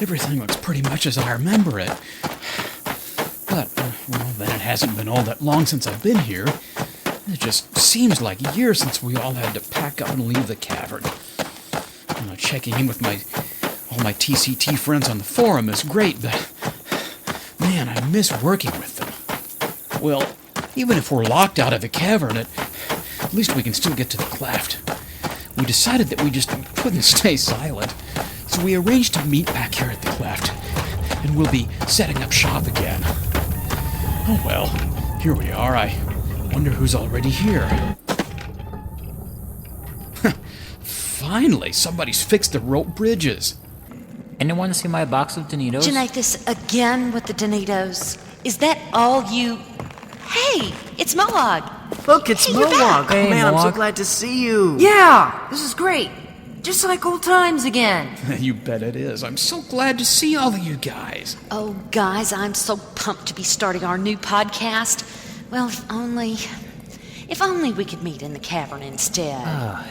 everything looks pretty much as I remember it. But, well, then it hasn't been all that long since I've been here. It just seems like years since we all had to pack up and leave the cavern. Checking in with all my TCT friends on the forum is great, but man, I miss working with them. Well, even if we're locked out of the cavern, at least we can still get to the cleft. We decided that we just couldn't stay silent, so we arranged to meet back here at the cleft, and we'll be setting up shop again. Oh well, here we are. I wonder who's already here. Finally, somebody's fixed the rope bridges. Anyone see my box of Donitos? Janathus, again with the Donitos. Is that all you... Hey, it's Mohawk. Look, it's Hey, you're Mohawk. back. Hey, Man, I'm so Mohawk. glad to see you. Yeah, this is great. Just like old times again. You bet it is. I'm so glad to see all of you guys. Oh, guys, I'm so pumped to be starting our new podcast. Well, if only we could meet in the cavern instead.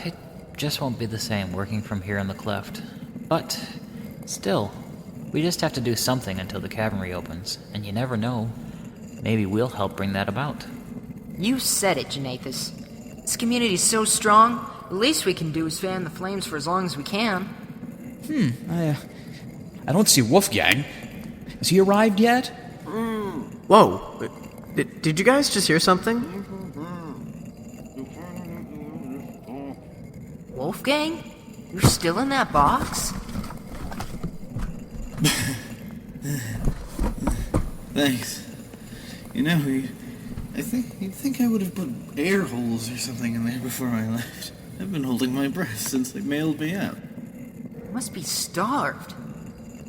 It just won't be the same working from here in the cleft. But, still, we just have to do something until the cavern reopens. And you never know. Maybe we'll help bring that about. You said it, Janathus. This community's so strong, the least we can do is fan the flames for as long as we can. I don't see Wolfgang. Has he arrived yet? Whoa. Did you guys just hear something? Wolfgang? You're still in that box? Thanks. You know, you'd think I would have put air holes or something in there before I left. I've been holding my breath since they mailed me out. You must be starved.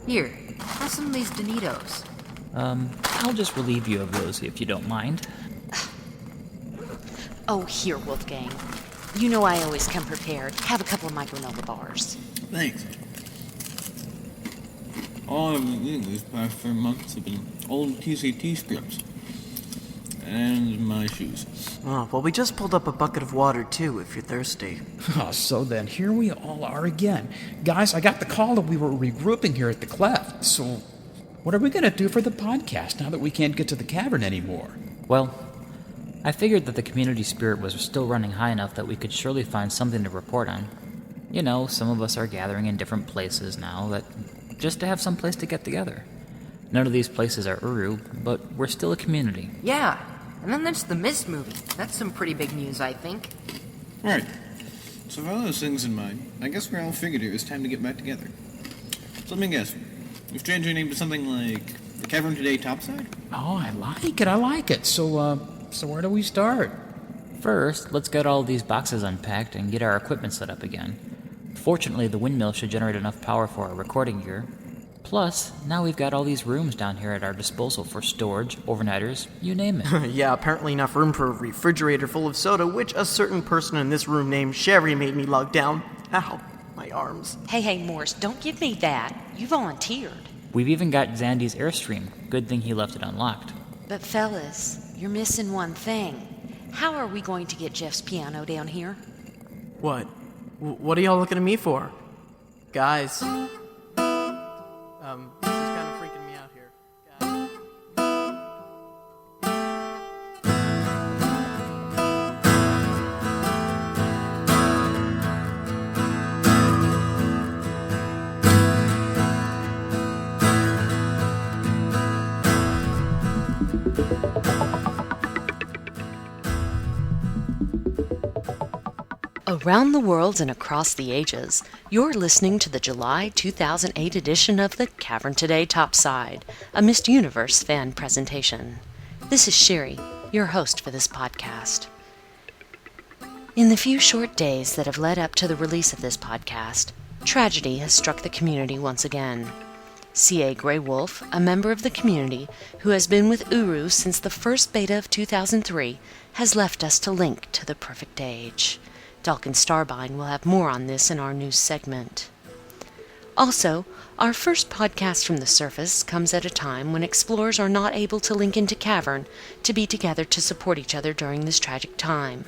Here, have some of these Donitos. I'll just relieve you of Rosie if you don't mind. Oh, here, Wolfgang. You know I always come prepared. Have a couple of my granola bars. Thanks. All I've been eating these past 3 months have been old TCT scripts. And my shoes. Oh, well, we just pulled up a bucket of water, too, if you're thirsty. Oh, so then here we all are again. Guys, I got the call that we were regrouping here at the cleft, so what are we going to do for the podcast now that we can't get to the cavern anymore? Well, I figured that the community spirit was still running high enough that we could surely find something to report on. You know, some of us are gathering in different places now, just to have some place to get together. None of these places are Uru, but we're still a community. Yeah, and then there's the Mist movie. That's some pretty big news, I think. Alright. So with all those things in mind, I guess we're all figured it was time to get back together. So let me guess. We've changed your name to something like The Cavern Today Topside? Oh, I like it. So where do we start? First, let's get all these boxes unpacked and get our equipment set up again. Fortunately, the windmill should generate enough power for our recording gear. Plus, now we've got all these rooms down here at our disposal for storage, overnighters, you name it. Yeah, apparently enough room for a refrigerator full of soda, which a certain person in this room named Sherry made me lug down. Ow, my arms. Hey, Morse, don't give me that. You volunteered. We've even got Zandy's Airstream. Good thing he left it unlocked. But fellas, you're missing one thing. How are we going to get Jeff's piano down here? What? What are y'all looking at me for? Guys. This is kind of freaking me out here. Guys. Around the world and across the ages, you're listening to the July 2008 edition of the Cavern Today Topside, a Missed Universe fan presentation. This is Sherry, your host for this podcast. In the few short days that have led up to the release of this podcast, tragedy has struck the community once again. C.A. Grey Wolf, a member of the community who has been with Uru since the first beta of 2003, has left us to link to the perfect age. Dalkin Starbine will have more on this in our news segment. Also, our first podcast from the surface comes at a time when explorers are not able to link into Cavern to be together to support each other during this tragic time.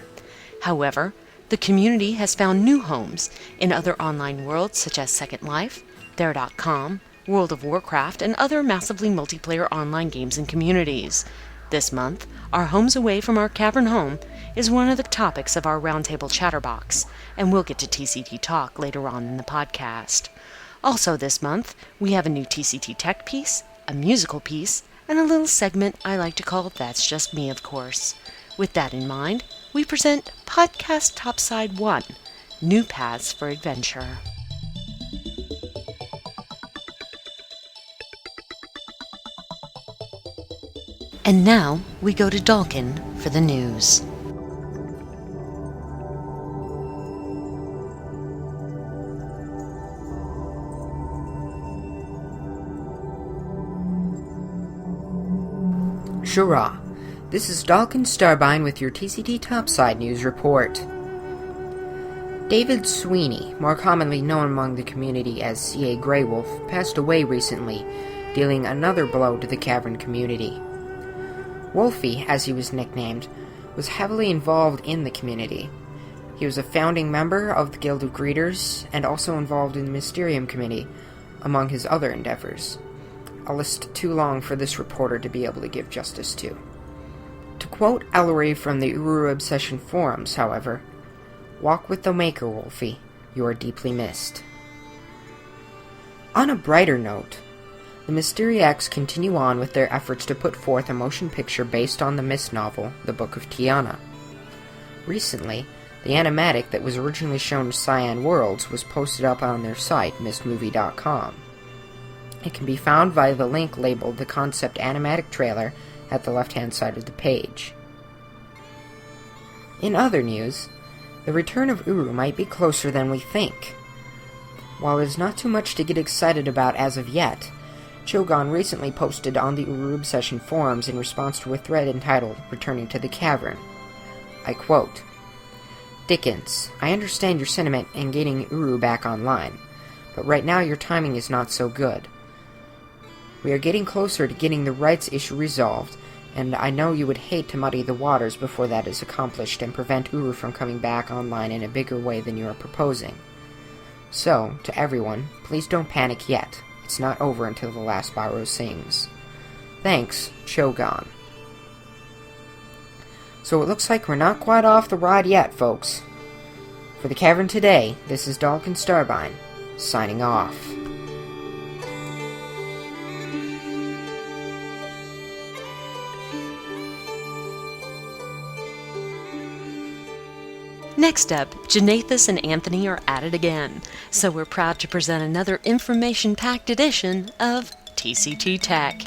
However, the community has found new homes in other online worlds such as Second Life, There.com, World of Warcraft, and other massively multiplayer online games and communities. This month, our homes away from our cavern home is one of the topics of our roundtable chatterbox, and we'll get to TCT Talk later on in the podcast. Also this month, we have a new TCT Tech piece, a musical piece, and a little segment I like to call That's Just Me, of course. With that in mind, we present Podcast Topside 1, New Paths for Adventure. And now, we go to Dalkin for the news. Shura. This is Dalkin Starbine with your TCT Topside News Report. David Sweeney, more commonly known among the community as C.A. Greywolf, passed away recently, dealing another blow to the cavern community. Wolfie, as he was nicknamed, was heavily involved in the community. He was a founding member of the Guild of Greeters, and also involved in the Mysterium Committee, among his other endeavors. A list too long for this reporter to be able to give justice to. To quote Ellery from the Uru Obsession forums, however, "Walk with the Maker, Wolfie. You are deeply missed." On a brighter note, the Mysteriacs continue on with their efforts to put forth a motion picture based on the Mist novel, The Book of Tiana. Recently, the animatic that was originally shown to Cyan Worlds was posted up on their site, mistmovie.com. It can be found via the link labeled the concept animatic trailer at the left-hand side of the page. In other news, the return of Uru might be closer than we think. While there's not too much to get excited about as of yet, Cho'Gon recently posted on the Uru Obsession forums in response to a thread entitled Returning to the Cavern. I quote, "Dickens, I understand your sentiment in getting Uru back online, but right now your timing is not so good. We are getting closer to getting the rights issue resolved, and I know you would hate to muddy the waters before that is accomplished and prevent Uru from coming back online in a bigger way than you are proposing. So, to everyone, please don't panic yet. It's not over until the last Barrow sings. Thanks, Cho'Gon." So it looks like we're not quite off the ride yet, folks. For the Cavern Today, this is Dalkin Starbine, signing off. Next up, Janathus and Anthony are at it again, so we're proud to present another information-packed edition of TCT Tech.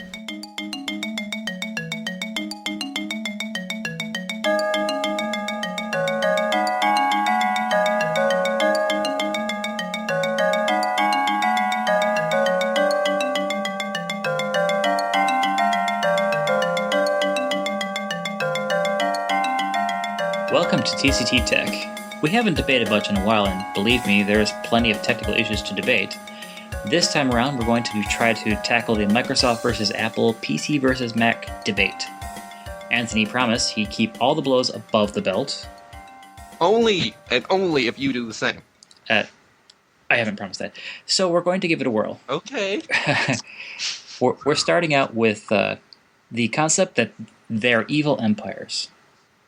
Welcome to TCT Tech. We haven't debated much in a while, and believe me, there's plenty of technical issues to debate. This time around, we're going to try to tackle the Microsoft versus Apple, PC versus Mac debate. Anthony promised he'd keep all the blows above the belt. Only and only if you do the same. I haven't promised that. So we're going to give it a whirl. Okay. We're starting out with the concept that they're evil empires.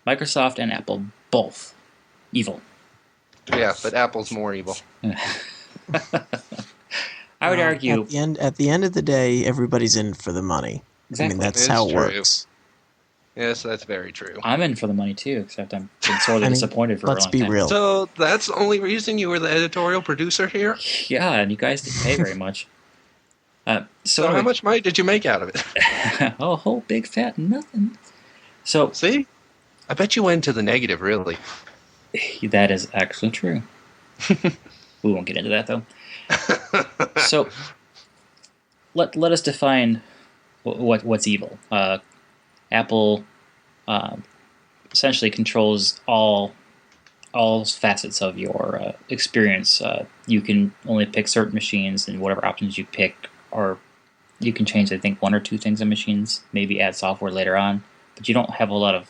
Microsoft and Apple, both evil. Yeah, but Apple's more evil. I would argue... At the end of the day, everybody's in for the money. Exactly. I mean, that's It's how it true. works. Yes, that's very true. I'm in for the money too, except I'm been sorely disappointed for a long let's time. be real. So that's the only reason you were the editorial producer here? Yeah, and you guys didn't pay very much. So how much money did you make out of it? Oh, a whole big fat nothing. So See? I bet you went to the negative, really. that is actually true. We won't get into that though. So let us define what's evil. Apple essentially controls all facets of your experience. You can only pick certain machines, and whatever options you pick, or you can change, I think, one or two things on machines, maybe add software later on, but you don't have a lot of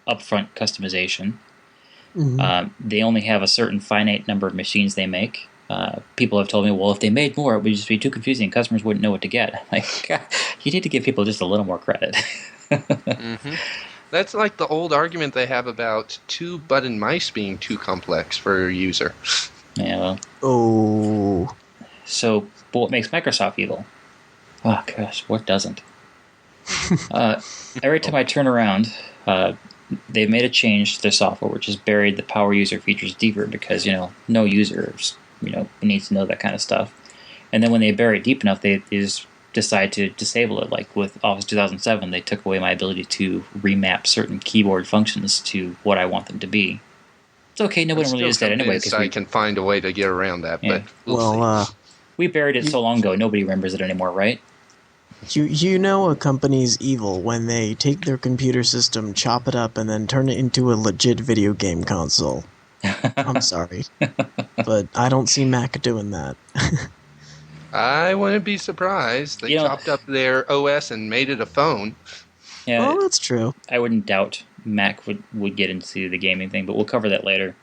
upfront customization. Mm-hmm. They only have a certain finite number of machines they make, people have told me, well, if they made more, it would just be too confusing. Customers wouldn't know what to get. Like, you need to give people just a little more credit. Mm-hmm. That's like the old argument they have about 2-button mice being too complex for a user. Yeah, well. Oh. So, but what makes Microsoft evil? Oh, gosh, what doesn't? Every time I turn around, they've made a change to their software, which has buried the power user features deeper because, no users, needs to know that kind of stuff. And then when they bury it deep enough, they just decide to disable it. Like with Office 2007, they took away my ability to remap certain keyboard functions to what I want them to be. It's okay, nobody really uses that anyway. Because I can find a way to get around that, yeah. but we'll see. We buried it so long ago, nobody remembers it anymore, right? You know a company's evil when they take their computer system, chop it up, and then turn it into a legit video game console. I'm sorry. But I don't see Mac doing that. I wouldn't be surprised. They chopped up their OS and made it a phone. Yeah, well, that's true. I wouldn't doubt Mac would get into the gaming thing, but we'll cover that later.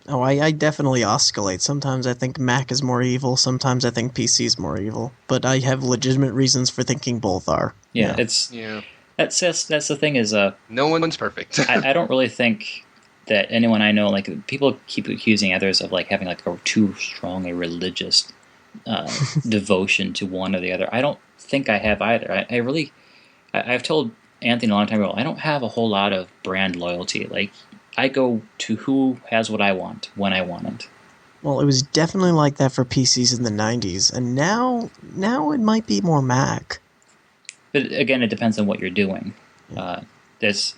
Oh, I definitely oscillate. Sometimes I think Mac is more evil, sometimes I think PC is more evil. But I have legitimate reasons for thinking both are. Yeah. That's the thing is... no one's perfect. I don't really think that anyone I know, like, people keep accusing others of, like, having, like, a too strong a religious devotion to one or the other. I don't think I have either. I've told Anthony a long time ago, I don't have a whole lot of brand loyalty. Like, I go to who has what I want when I want it. Well, it was definitely like that for PCs in the 90s, and now it might be more Mac. But again, it depends on what you're doing. There's,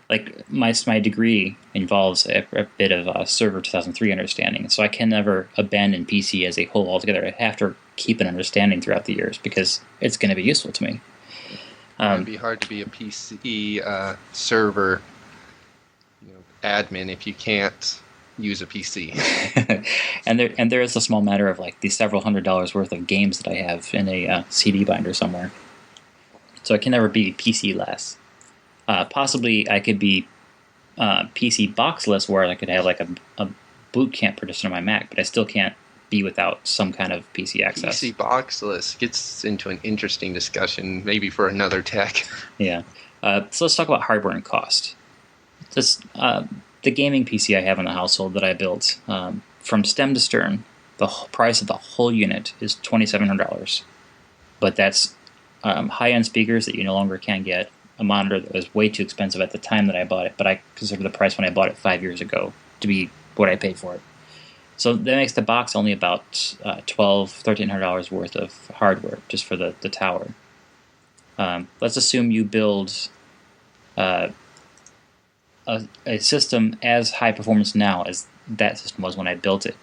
like, my degree involves a bit of Server 2003 understanding, so I can never abandon PC as a whole altogether. I have to keep an understanding throughout the years because it's going to be useful to me. It'd be hard to be a PC server admin if you can't use a PC. and there is a small matter of like the several $100s worth of games that I have in a CD binder somewhere. So I can never be PC less. Possibly I could be PC boxless, where I could have like a boot camp partition on my Mac, but I still can't be without some kind of PC access. PC boxless gets into an interesting discussion, maybe for another tech. Yeah. So let's talk about hardware and cost. The gaming PC I have in the household that I built, from stem to stern, the price of the whole unit is $2,700. But that's high-end speakers that you no longer can get, a monitor that was way too expensive at the time that I bought it, but I consider the price when I bought it 5 years ago to be what I paid for it. So that makes the box only about $1,300 worth of hardware just for the tower. Let's assume you build a system as high performance now as that system was when I built it.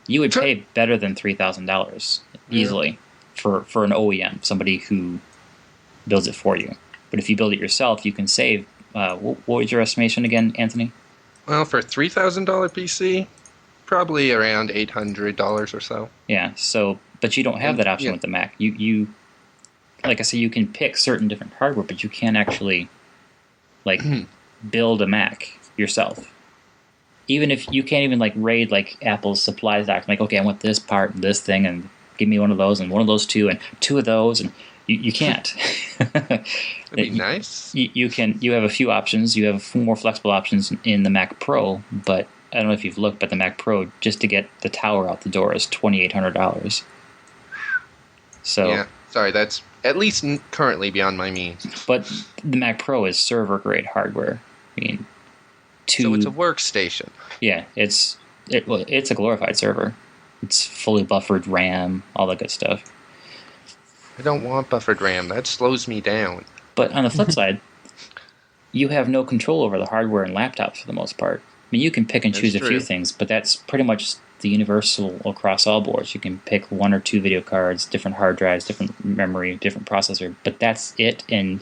You would pay better than $3,000 easily for an OEM, somebody who builds it for you. But if you build it yourself, you can save. What was your estimation again, Anthony? Well, for a $3,000 PC, probably around $800 or so. Yeah. So, but you don't have that option with the Mac. You, like I said, you can pick certain different hardware, but you can't actually, like, build a Mac yourself. Even if you can't even like raid like Apple's supplies doc, like, okay, I want this part and this thing, and give me one of those and one of those too, and two of those, and you can't. That'd be nice. You have a few options. You have more flexible options in the Mac Pro, but I don't know if you've looked, but the Mac Pro, just to get the tower out the door, is $2,800. So yeah, sorry, that's at least currently beyond my means. But the Mac Pro is server grade hardware. I mean, so it's a workstation. Yeah, it's a glorified server. It's fully buffered RAM, all that good stuff. I don't want buffered RAM. That slows me down. But on the flip side, you have no control over the hardware and laptops for the most part. I mean, you can pick and choose a few things, but that's pretty much the universal across all boards. You can pick one or two video cards, different hard drives, different memory, different processor, but that's it, and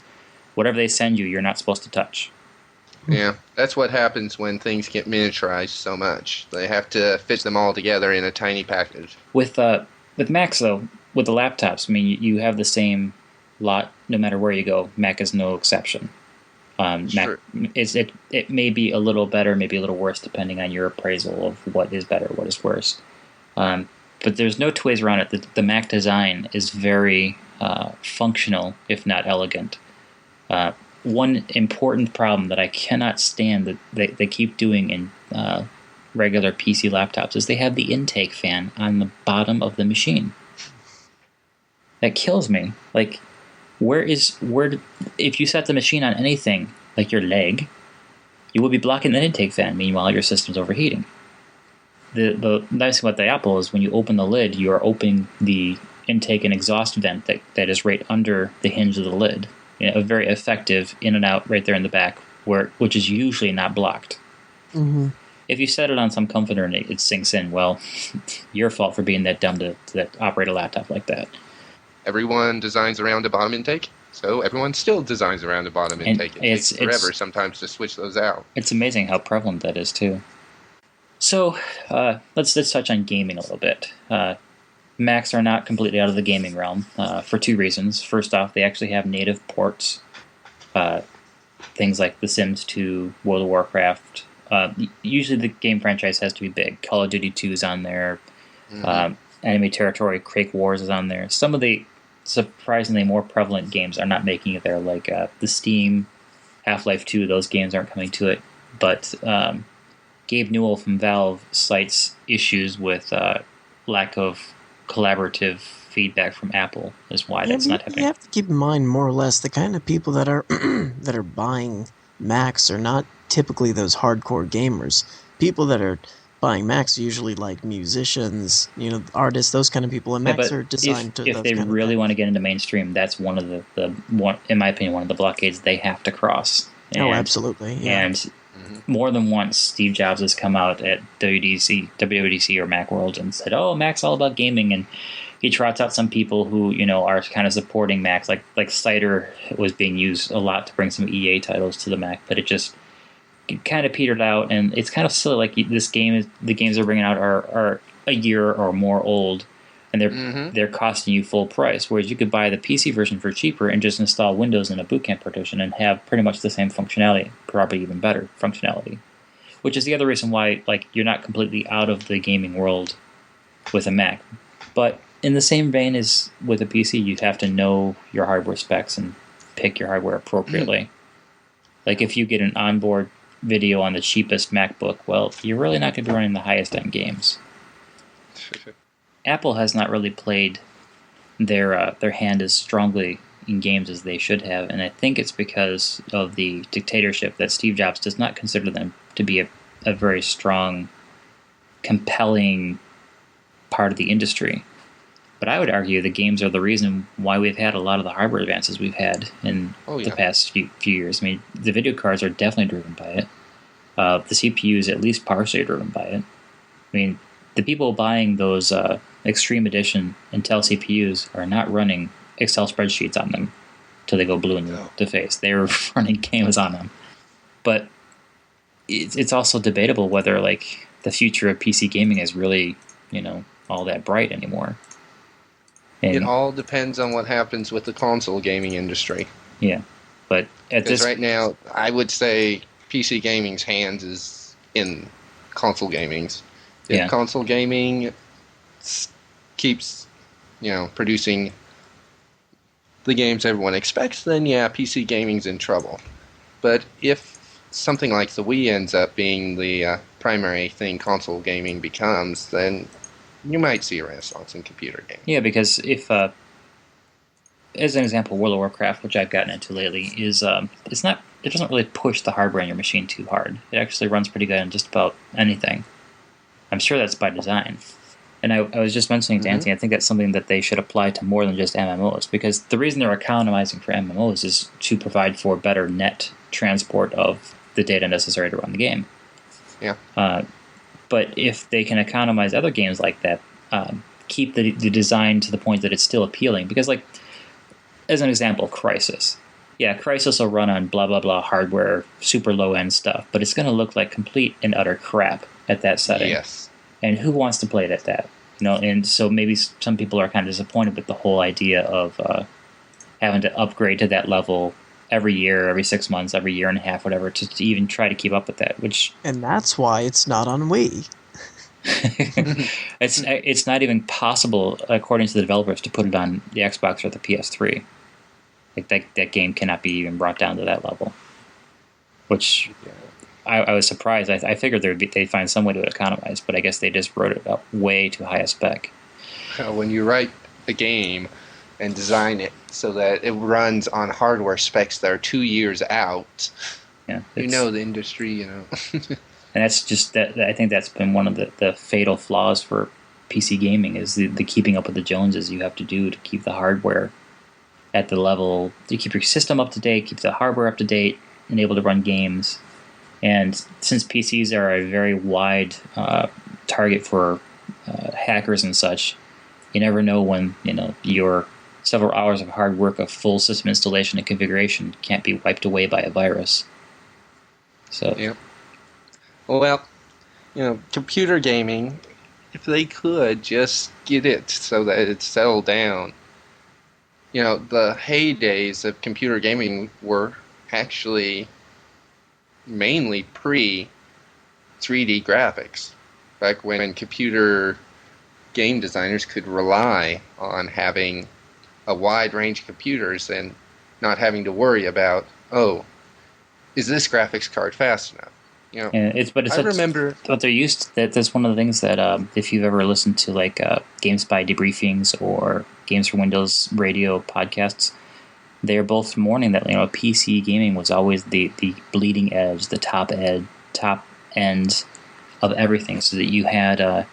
whatever they send you, you're not supposed to touch. Yeah, that's what happens when things get miniaturized so much. They have to fit them all together in a tiny package. With Macs, though, with the laptops, I mean, you have the same lot no matter where you go. Mac is no exception. Mac, it may be a little better, maybe a little worse, depending on your appraisal of what is better, what is worse. But there's no two ways around it. The Mac design is very functional, if not elegant. One important problem that I cannot stand that they keep doing in regular PC laptops is they have the intake fan on the bottom of the machine. That kills me. Like, if you set the machine on anything, like your leg, you will be blocking the intake fan, meanwhile your system's overheating. The nice thing about the Apple is when you open the lid, you are opening the intake and exhaust vent that is right under the hinge of the lid. A very effective in and out right there in the back, which is usually not blocked. Mm-hmm. If you set it on some comforter and it sinks in, well, your fault for being that dumb to operate a laptop like that. Everyone designs around a bottom intake, so everyone still designs around a bottom intake. It takes forever sometimes to switch those out. It's amazing how prevalent that is, too. So, let's touch on gaming a little bit. Macs are not completely out of the gaming realm for two reasons. First off, they actually have native ports. Things like The Sims 2, World of Warcraft. Usually the game franchise has to be big. Call of Duty 2 is on there. Enemy Territory, Quake Wars is on there. Some of the surprisingly more prevalent games are not making it there, like the Steam, Half-Life 2. Those games aren't coming to it. But Gabe Newell from Valve cites issues with lack of collaborative feedback from Apple is why that's not happening. You have to keep in mind, more or less, the kind of people that are that are buying Macs are not typically those hardcore gamers. People that are buying Macs are usually like musicians, artists, those kind of people. And Macs are designed to. If they really want to get into mainstream, that's one of the in my opinion, one of the blockades they have to cross. Absolutely. Yeah. And more than once, Steve Jobs has come out at WWDC or Macworld and said, "Oh, Mac's all about gaming," and he trots out some people who are kind of supporting Macs, like Cider was being used a lot to bring some EA titles to the Mac, but it kind of petered out, and it's kind of silly. Like the games they're bringing out are a year or more old, and they're costing you full price. Whereas you could buy the PC version for cheaper and just install Windows in a Boot Camp partition and have pretty much the same functionality, probably even better functionality. Which is the other reason why you're not completely out of the gaming world with a Mac. But in the same vein as with a PC, you have to know your hardware specs and pick your hardware appropriately. Like if you get an onboard video on the cheapest MacBook, well, you're really not going to be running the highest end games. Apple has not really played their hand as strongly in games as they should have, and I think it's because of the dictatorship that Steve Jobs does not consider them to be a very strong, compelling part of the industry. But I would argue the games are the reason why we've had a lot of the hardware advances we've had in the past few years. I mean, the video cards are definitely driven by it. The CPU is at least partially driven by it. I mean, the people buying those Extreme Edition Intel CPUs are not running Excel spreadsheets on them till they go blue in the face. They're running games on them. But it's also debatable whether the future of PC gaming is really, all that bright anymore. And it all depends on what happens with the console gaming industry. Yeah, but right now, I would say PC gaming's hands is in console gaming's. If console gaming keeps, producing the games everyone expects, then PC gaming's in trouble. But if something like the Wii ends up being the primary thing console gaming becomes, then you might see a renaissance in computer gaming. Yeah, because if, as an example, World of Warcraft, which I've gotten into lately, is it doesn't really push the hardware on your machine too hard. It actually runs pretty good on just about anything. I'm sure that's by design. And I was just mentioning to Anthony, I think that's something that they should apply to more than just MMOs, because the reason they're economizing for MMOs is to provide for better net transport of the data necessary to run the game. Yeah. But if they can economize other games like that, keep the design to the point that it's still appealing, because as an example, Crysis. Yeah, Crysis will run on blah, blah, blah hardware, super low-end stuff, but it's going to look like complete and utter crap at that setting. Yes. And who wants to play it at that? And so maybe some people are kind of disappointed with the whole idea of having to upgrade to that level every year, every 6 months, every year and a half, whatever, to even try to keep up with that. And that's why it's not on Wii. It's not even possible, according to the developers, to put it on the Xbox or the PS3. Like that game cannot be even brought down to that level. Which I was surprised. I figured they'd find some way to economize, but I guess they just wrote it up way too high a spec. When you write a game and design it so that it runs on hardware specs that are 2 years out, Yeah, you know the industry, And that's just that. I think that's been one of the fatal flaws for PC gaming is the keeping up with the Joneses you have to do to keep the hardware at the level, to keep your system up to date, keep the hardware up to date, and able to run games. And since PCs are a very wide target for hackers and such, you never know when your several hours of hard work of full system installation and configuration can't be wiped away by a virus. So. Yeah. Well, computer gaming, if they could just get it so that it's settled down. The heydays of computer gaming were actually mainly pre-3D graphics. Back when computer game designers could rely on having a wide range of computers and not having to worry about, is this graphics card fast enough? I remember what they're used to. That's one of the things that if you've ever listened to like GameSpy debriefings or Games for Windows radio podcasts, they're both mourning that PC gaming was always the bleeding edge, the top end of everything, so that you had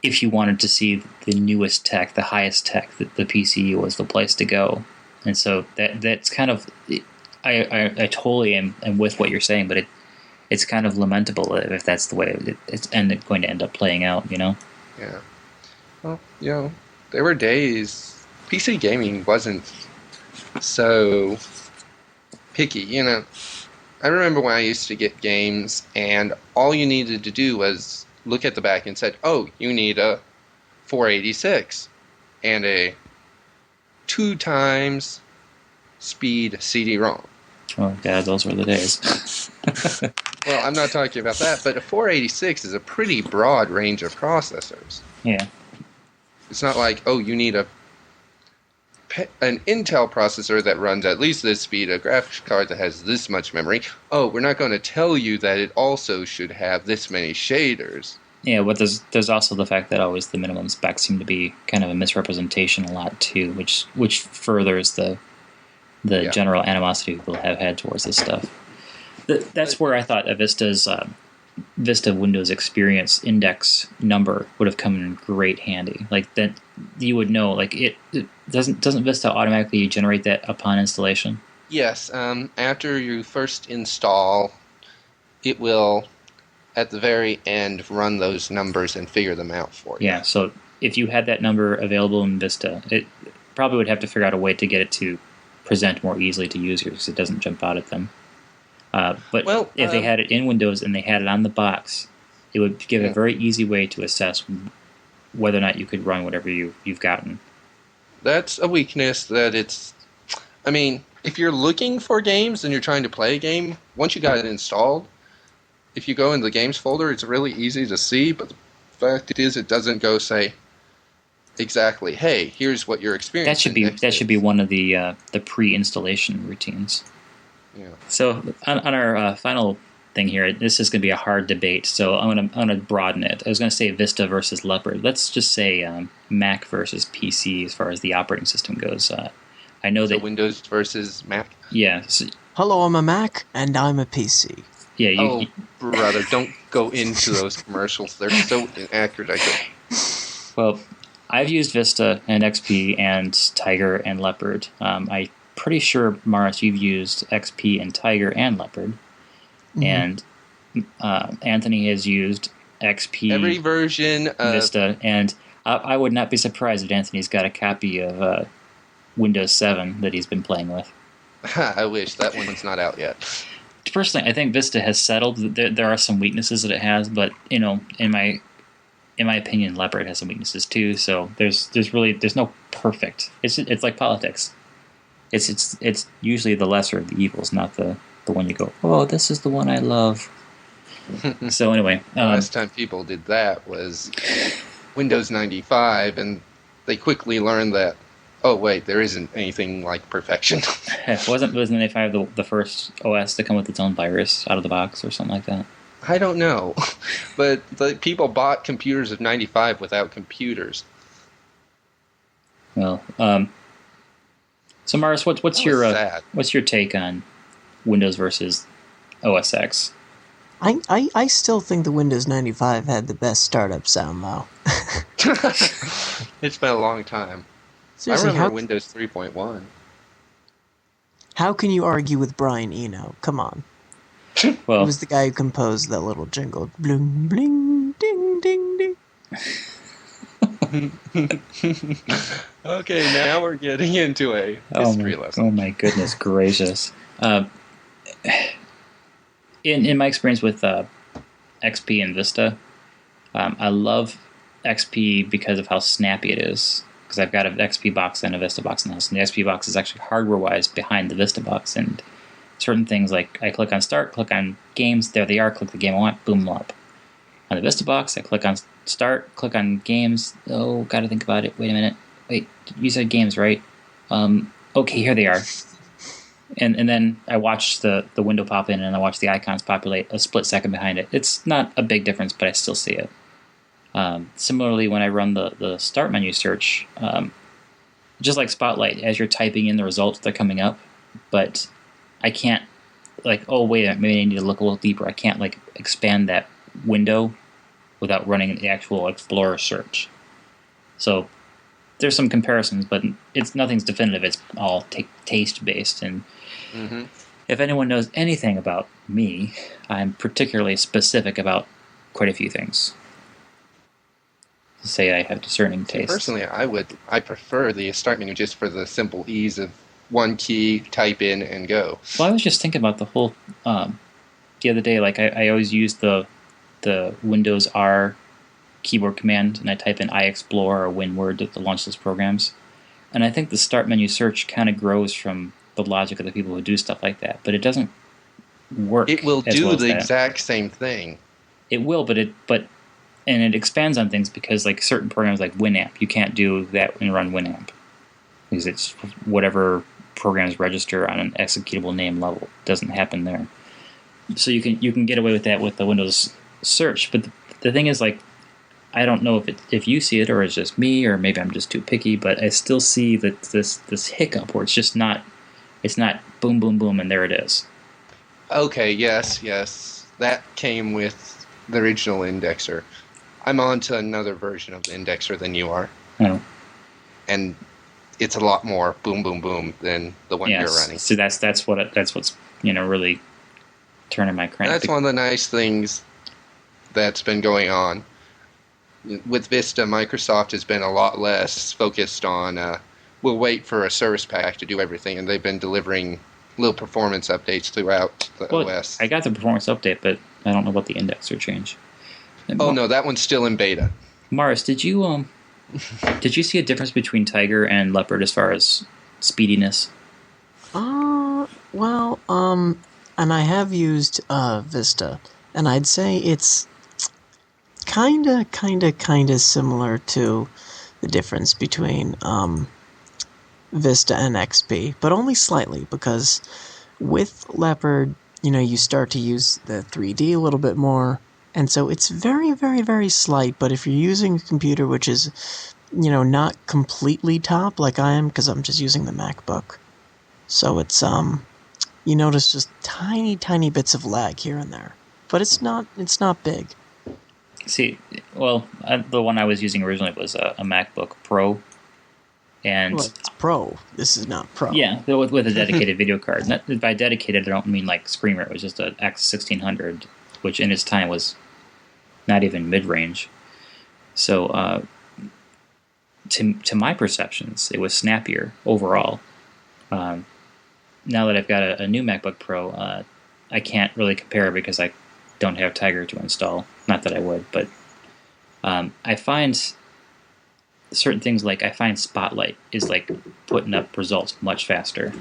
if you wanted to see the newest tech, the highest tech, the PC was the place to go. And so that's kind of. I totally am with what you're saying, but it's kind of lamentable if that's the way it's going to end up playing out, Yeah. Well, there were days PC gaming wasn't so picky, I remember when I used to get games and all you needed to do was look at the back and said, you need a 486 and a 2 times speed CD-ROM. Oh, God, those were the days. Well, I'm not talking about that, but a 486 is a pretty broad range of processors. Yeah. It's not like, you need an Intel processor that runs at least this speed, a graphics card that has this much memory. We're not going to tell you that it also should have this many shaders. Yeah, but there's also the fact that always the minimum specs seem to be kind of a misrepresentation a lot, too, which furthers the general animosity people have had towards this stuff. That's where I thought a Vista Windows Experience Index number would have come in great handy. Like that, you would know. Like it doesn't Vista automatically generate that upon installation? Yes. After you first install, it will at the very end run those numbers and figure them out for you. Yeah. So if you had that number available in Vista, it probably would have to figure out a way to get it to present more easily to users because it doesn't jump out at them. But if they had it in Windows and they had it on the box, it would give a very easy way to assess whether or not you could run whatever you've gotten. That's a weakness that if you're looking for games and you're trying to play a game, once you got it installed, if you go in the games folder, it's really easy to see, but the fact is it doesn't go say exactly, hey, here's what your experience that should be one of the pre-installation routines. Yeah. So on our final thing here, this is going to be a hard debate, so I'm going to broaden it. I was going to say Vista versus Leopard. Let's just say Mac versus PC as far as the operating system goes. I know that Windows versus Mac. Yeah. Hello, I'm a Mac and I'm a PC. Yeah. Brother, don't go into those commercials. They're so inaccurate. I think. Well, I've used Vista and XP and Tiger and Leopard. I'm pretty sure, Morris, you've used XP and Tiger and Leopard. Mm-hmm. And Anthony has used XP, every version of Vista, and I would not be surprised if Anthony's got a copy of Windows 7 that he's been playing with. I wish that one's not out yet. Personally, I think Vista has settled. There are some weaknesses that it has, but in my opinion, Leopard has some weaknesses too. So there's no perfect. It's like politics. It's usually the lesser of the evils, not the one you go, oh, this is the one I love. So anyway, The last time people did that was Windows 95, and they quickly learned that, oh wait, there isn't anything like perfection. wasn't 95 the first OS to come with its own virus out of the box or something like that? I don't know, but the people bought computers of 95 without computers. Well, so Morris, what's your take on Windows versus OS X? I still think the Windows 95 had the best startup sound, though. It's been a long time. Seriously, I remember Windows 3.1. How can you argue with Brian Eno? Come on. Well, He was the guy who composed that little jingle. Bling, bling, ding, ding, ding. Okay, now we're getting into a history lesson. Oh my goodness gracious! In my experience with XP and Vista, I love XP because of how snappy it is. Because I've got an XP box and a Vista box in the house, and the XP box is actually hardware-wise behind the Vista box. And certain things like I click on Start, click on Games, there they are. Click the game I want, boom, up. On the Vista box, I click on Start, click on Games. Oh, gotta think about it. Wait a minute. Wait, you said Games, right? Okay, here they are. And then I watch the window pop in, and I watch the icons populate a split second behind it. It's not a big difference, but I still see it. Similarly, when I run the Start menu search, just like Spotlight, as you're typing in the results, they're coming up, but I can't, like, oh, wait a minute, maybe I need to look a little deeper. I can't, like, expand that window without running the actual Explorer search. So there's some comparisons, but nothing's definitive. It's all taste-based, and if anyone knows anything about me, I'm particularly specific about quite a few things. To say I have discerning taste. Personally, I prefer the Start menu just for the simple ease of one key, type in, and go. Well, I was just thinking about the whole the other day. Like I always use the Windows R keyboard command, and I type in iExplore or WinWord to launch those programs. And I think the Start menu search kind of grows from the logic of the people who do stuff like that, but it doesn't work. It will as do well as the that. exact same thing. It will, but it expands on things because like certain programs like Winamp, you can't do that and run Winamp because it's whatever programs register on an executable name level. It doesn't happen there. So you can get away with that with the Windows search, but the thing is, like, I don't know if you see it or it's just me or maybe I'm just too picky, but I still see that this hiccup where it's not boom boom boom and there it is. Okay, yes. That came with the original indexer. I'm on to another version of the indexer than you are. Oh. And it's a lot more boom boom boom than the one you're running. So that's what's really turning my crank. That's one of the nice things that's been going on. With Vista, Microsoft has been a lot less focused on we'll wait for a service pack to do everything, and they've been delivering little performance updates throughout the OS. I got the performance update, but I don't know about the indexer change. Oh no, that one's still in beta. Morris, did you see a difference between Tiger and Leopard as far as speediness? Well, and I have used Vista, and I'd say it's kinda similar to the difference between Vista and XP, but only slightly, because with Leopard, you start to use the 3D a little bit more, and so it's very, very, very slight, but if you're using a computer which is, not completely top like I am, because I'm just using the MacBook, so it's, you notice just tiny, tiny bits of lag here and there, but it's not big. See, well, the one I was using originally was a MacBook Pro, and well, it's Pro. This is not Pro. Yeah, with a dedicated video card. By dedicated, I don't mean like screen rate. It was just an X1600, which in its time was not even mid-range. So, to my perceptions, it was snappier overall. Now that I've got a new MacBook Pro, I can't really compare because I don't have Tiger to install. Not that I would, but I find certain things, like I find Spotlight is like putting up results much faster.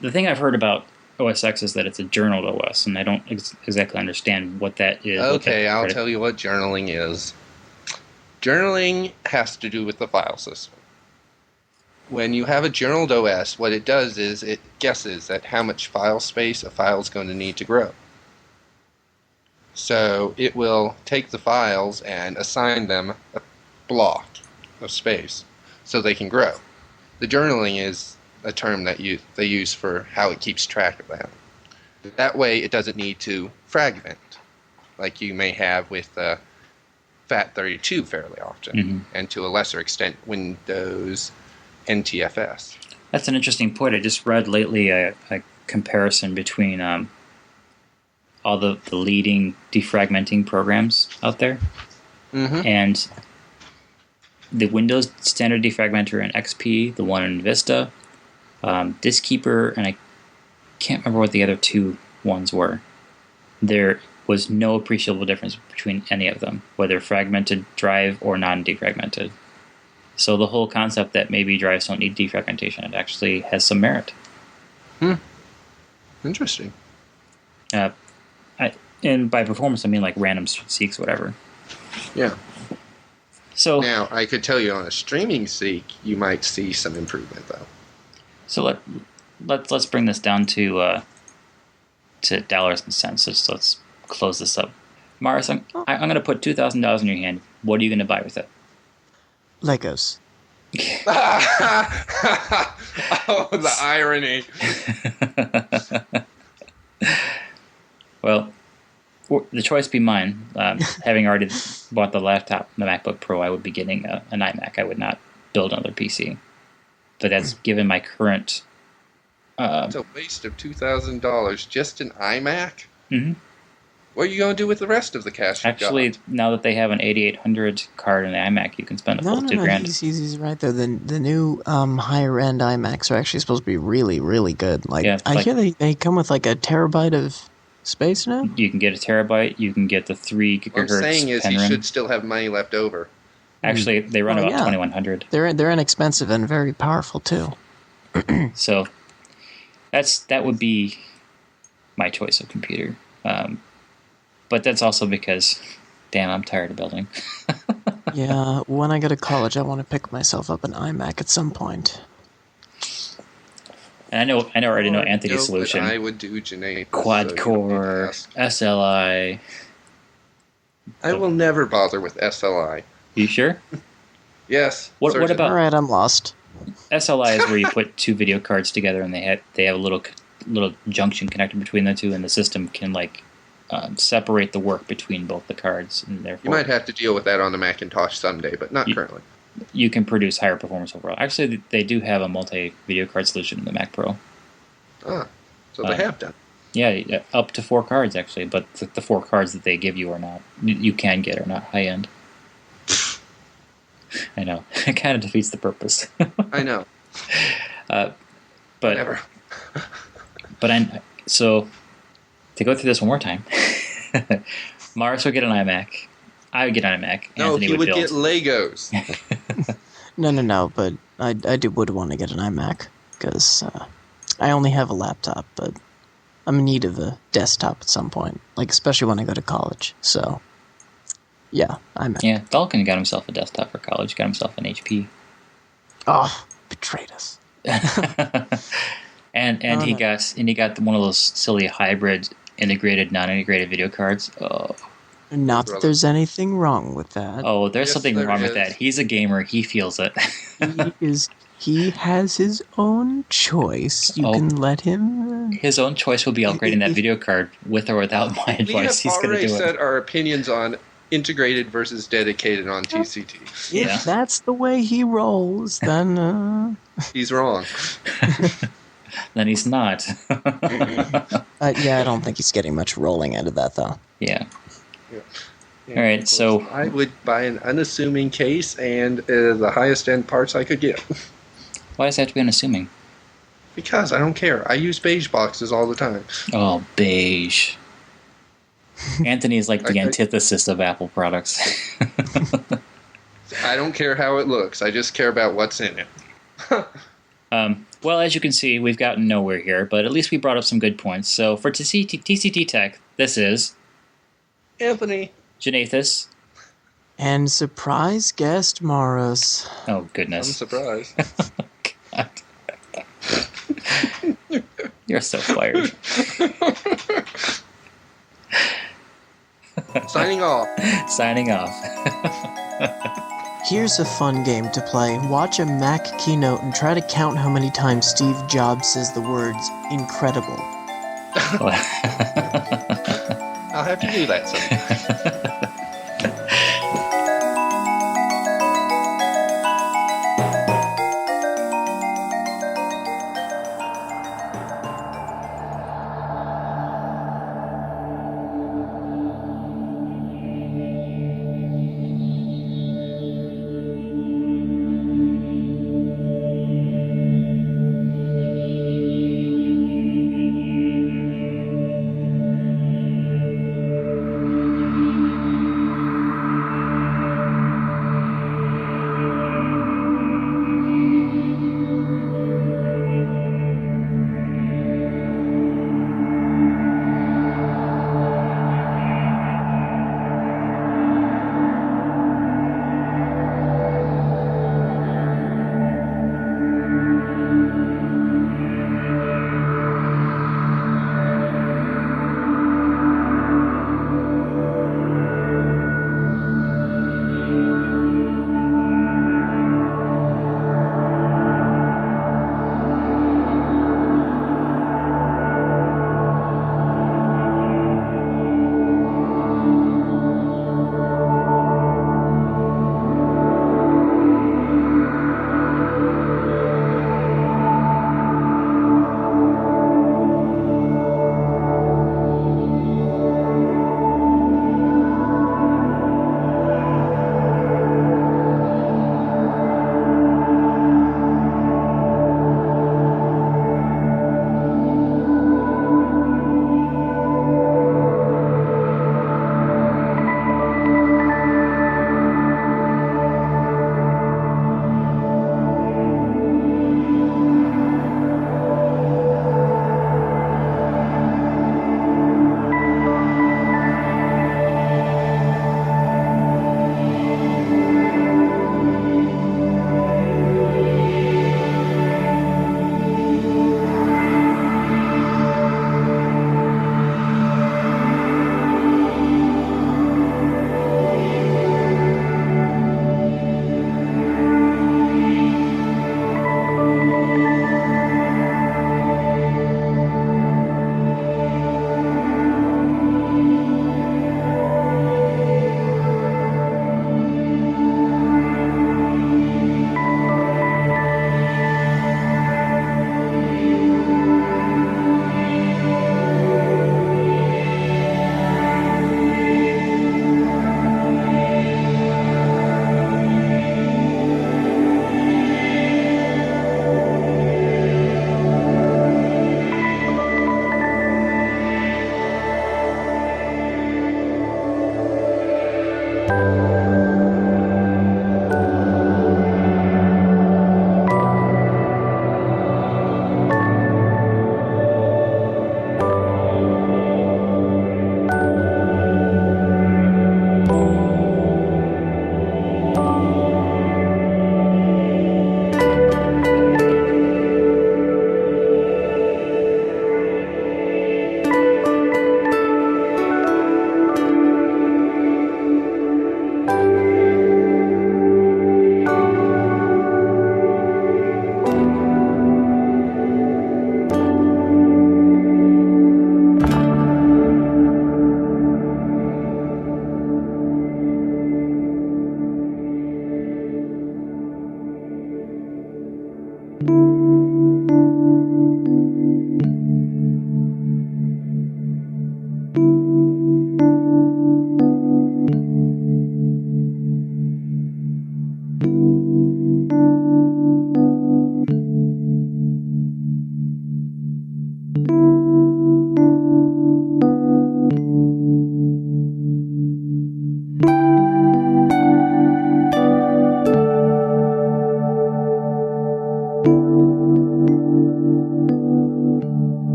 The thing I've heard about OS X is that it's a journaled OS, and I don't exactly understand what that is. Okay, I'll tell you what journaling is. Journaling has to do with the file system. When you have a journaled OS, what it does is it guesses at how much file space a file is going to need to grow. So it will take the files and assign them a block of space so they can grow. The journaling is a term that they use for how it keeps track of that. That way it doesn't need to fragment, like you may have with FAT32 fairly often, and to a lesser extent Windows NTFS. That's an interesting point. I just read lately a comparison between all the leading defragmenting programs out there, and the Windows Standard Defragmenter in XP, the one in Vista, Diskkeeper, and I can't remember what the other two ones were. There was no appreciable difference between any of them, whether fragmented drive or non-defragmented. So the whole concept that maybe drives don't need defragmentation, it actually has some merit. Interesting. And by performance, I mean like random seeks, whatever. Yeah. So now, I could tell you on a streaming seek, you might see some improvement, though. So let's bring this down to dollars and cents. Let's close this up. Mars, I'm going to put $2,000 in your hand. What are you going to buy with it? Legos. Oh, the irony. Well, the choice be mine. Having already bought the laptop, the MacBook Pro, I would be getting an iMac. I would not build another PC. But that's given my current... it's a waste of $2,000. Just an iMac? Mm-hmm. What are you going to do with the rest of the cash? Actually, now that they have an 8800 card in the iMac, you can spend a full $2,000. He's right though. The new higher end iMacs are actually supposed to be really, really good. I hear they come with like a terabyte of space now. You can get a terabyte. You can get the 3 gigahertz. What I'm saying is, pen you rim. should still have money left over. Actually, they run about 2100. They're inexpensive and very powerful too. So that would be my choice of computer. But that's also because, damn, I'm tired of building. Yeah, when I go to college, I want to pick myself up an iMac at some point. And I already know Anthony's solution. I would do Janae. Quad core, SLI. I will never bother with SLI. You sure? Yes. What about? All right, I'm lost. SLI is where you put 2 video cards together, and they have a little junction connector between the two, and the system can separate the work between both the cards, and therefore you might have to deal with that on the Macintosh someday, but not currently. You can produce higher performance overall. Actually, they do have a multi-video card solution in the Mac Pro. So they have done. Yeah, up to 4 cards actually, but the 4 cards that they give you are not you can get are not high end. I know it kind of defeats the purpose. I know. But Whatever. So to go through this one more time, Mars would get an iMac. I would get an iMac. No, Anthony he would build. get Legos. No, but I would want to get an iMac, because I only have a laptop, but I'm in need of a desktop at some point, especially when I go to college, so yeah, iMac. Yeah, Dalkin got himself a desktop for college, got himself an HP. Oh, betrayed us. and he got one of those silly hybrid integrated, non-integrated video cards. Oh. Not that there's anything wrong with that. Oh, there's something wrong with that. He's a gamer. He feels it. He has his own choice. You can let him. His own choice will be upgrading that video card with or without my advice. He's going to do it. We have already said our opinions on integrated versus dedicated on TCT. If that's the way he rolls, then he's wrong. Then he's not. Yeah, I don't think he's getting much rolling out of that, though. Yeah. All right, so I would buy an unassuming case and the highest end parts I could get. Why does it have to be unassuming? Because I don't care. I use beige boxes all the time. Oh, beige. Anthony is like the antithesis of Apple products. I don't care how it looks. I just care about what's in it. Well, as you can see, we've gotten nowhere here, but at least we brought up some good points. So for TCT Tech, this is Anthony. Janathus. And surprise guest Morris. Oh, goodness. I'm surprised. God. You're so fired. Signing off. Signing off. Here's a fun game to play. Watch a Mac keynote and try to count how many times Steve Jobs says the words incredible. I'll have to do that sometime.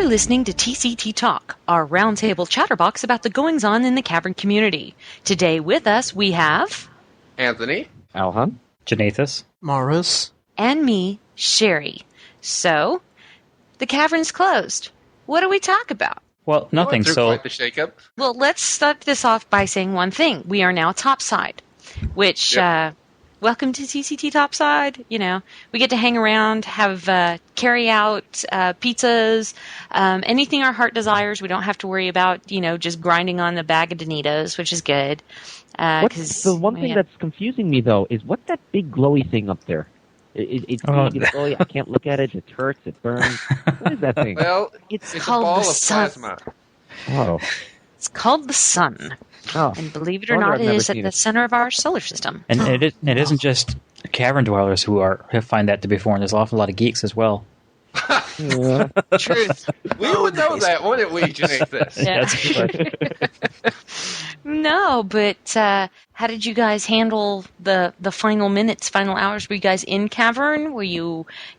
listening to TCT Talk, our roundtable chatterbox about the goings-on in the Cavern community. Today with us we have... Anthony. Alhan. Janathus. Morris. And me, Sherry. So, the Cavern's closed. What do we talk about? Well, nothing, Through so... quite the shakeup. Well, let's start this off by saying one thing. We are now Topside, which... Yep. Welcome to TCT Topside. You know, we get to hang around, have carry out pizzas, anything our heart desires. We don't have to worry about, just grinding on the bag of Donitos, which is good. The one thing that's confusing me, though, is what's that big glowy thing up there? It's glowy. I can't look at it. It hurts. It burns. What is that thing? Well, it's a called ball the of sun. plasma. Oh. It's called the sun. Oh. And believe it or not, it is at the center of our solar system. And it isn't just cavern dwellers who find that to be foreign. There's an awful lot of geeks as well. Truth. We would know that, wouldn't we, Janathus? Yeah. No, but how did you guys handle the final minutes, final hours? Were you guys in Cavern?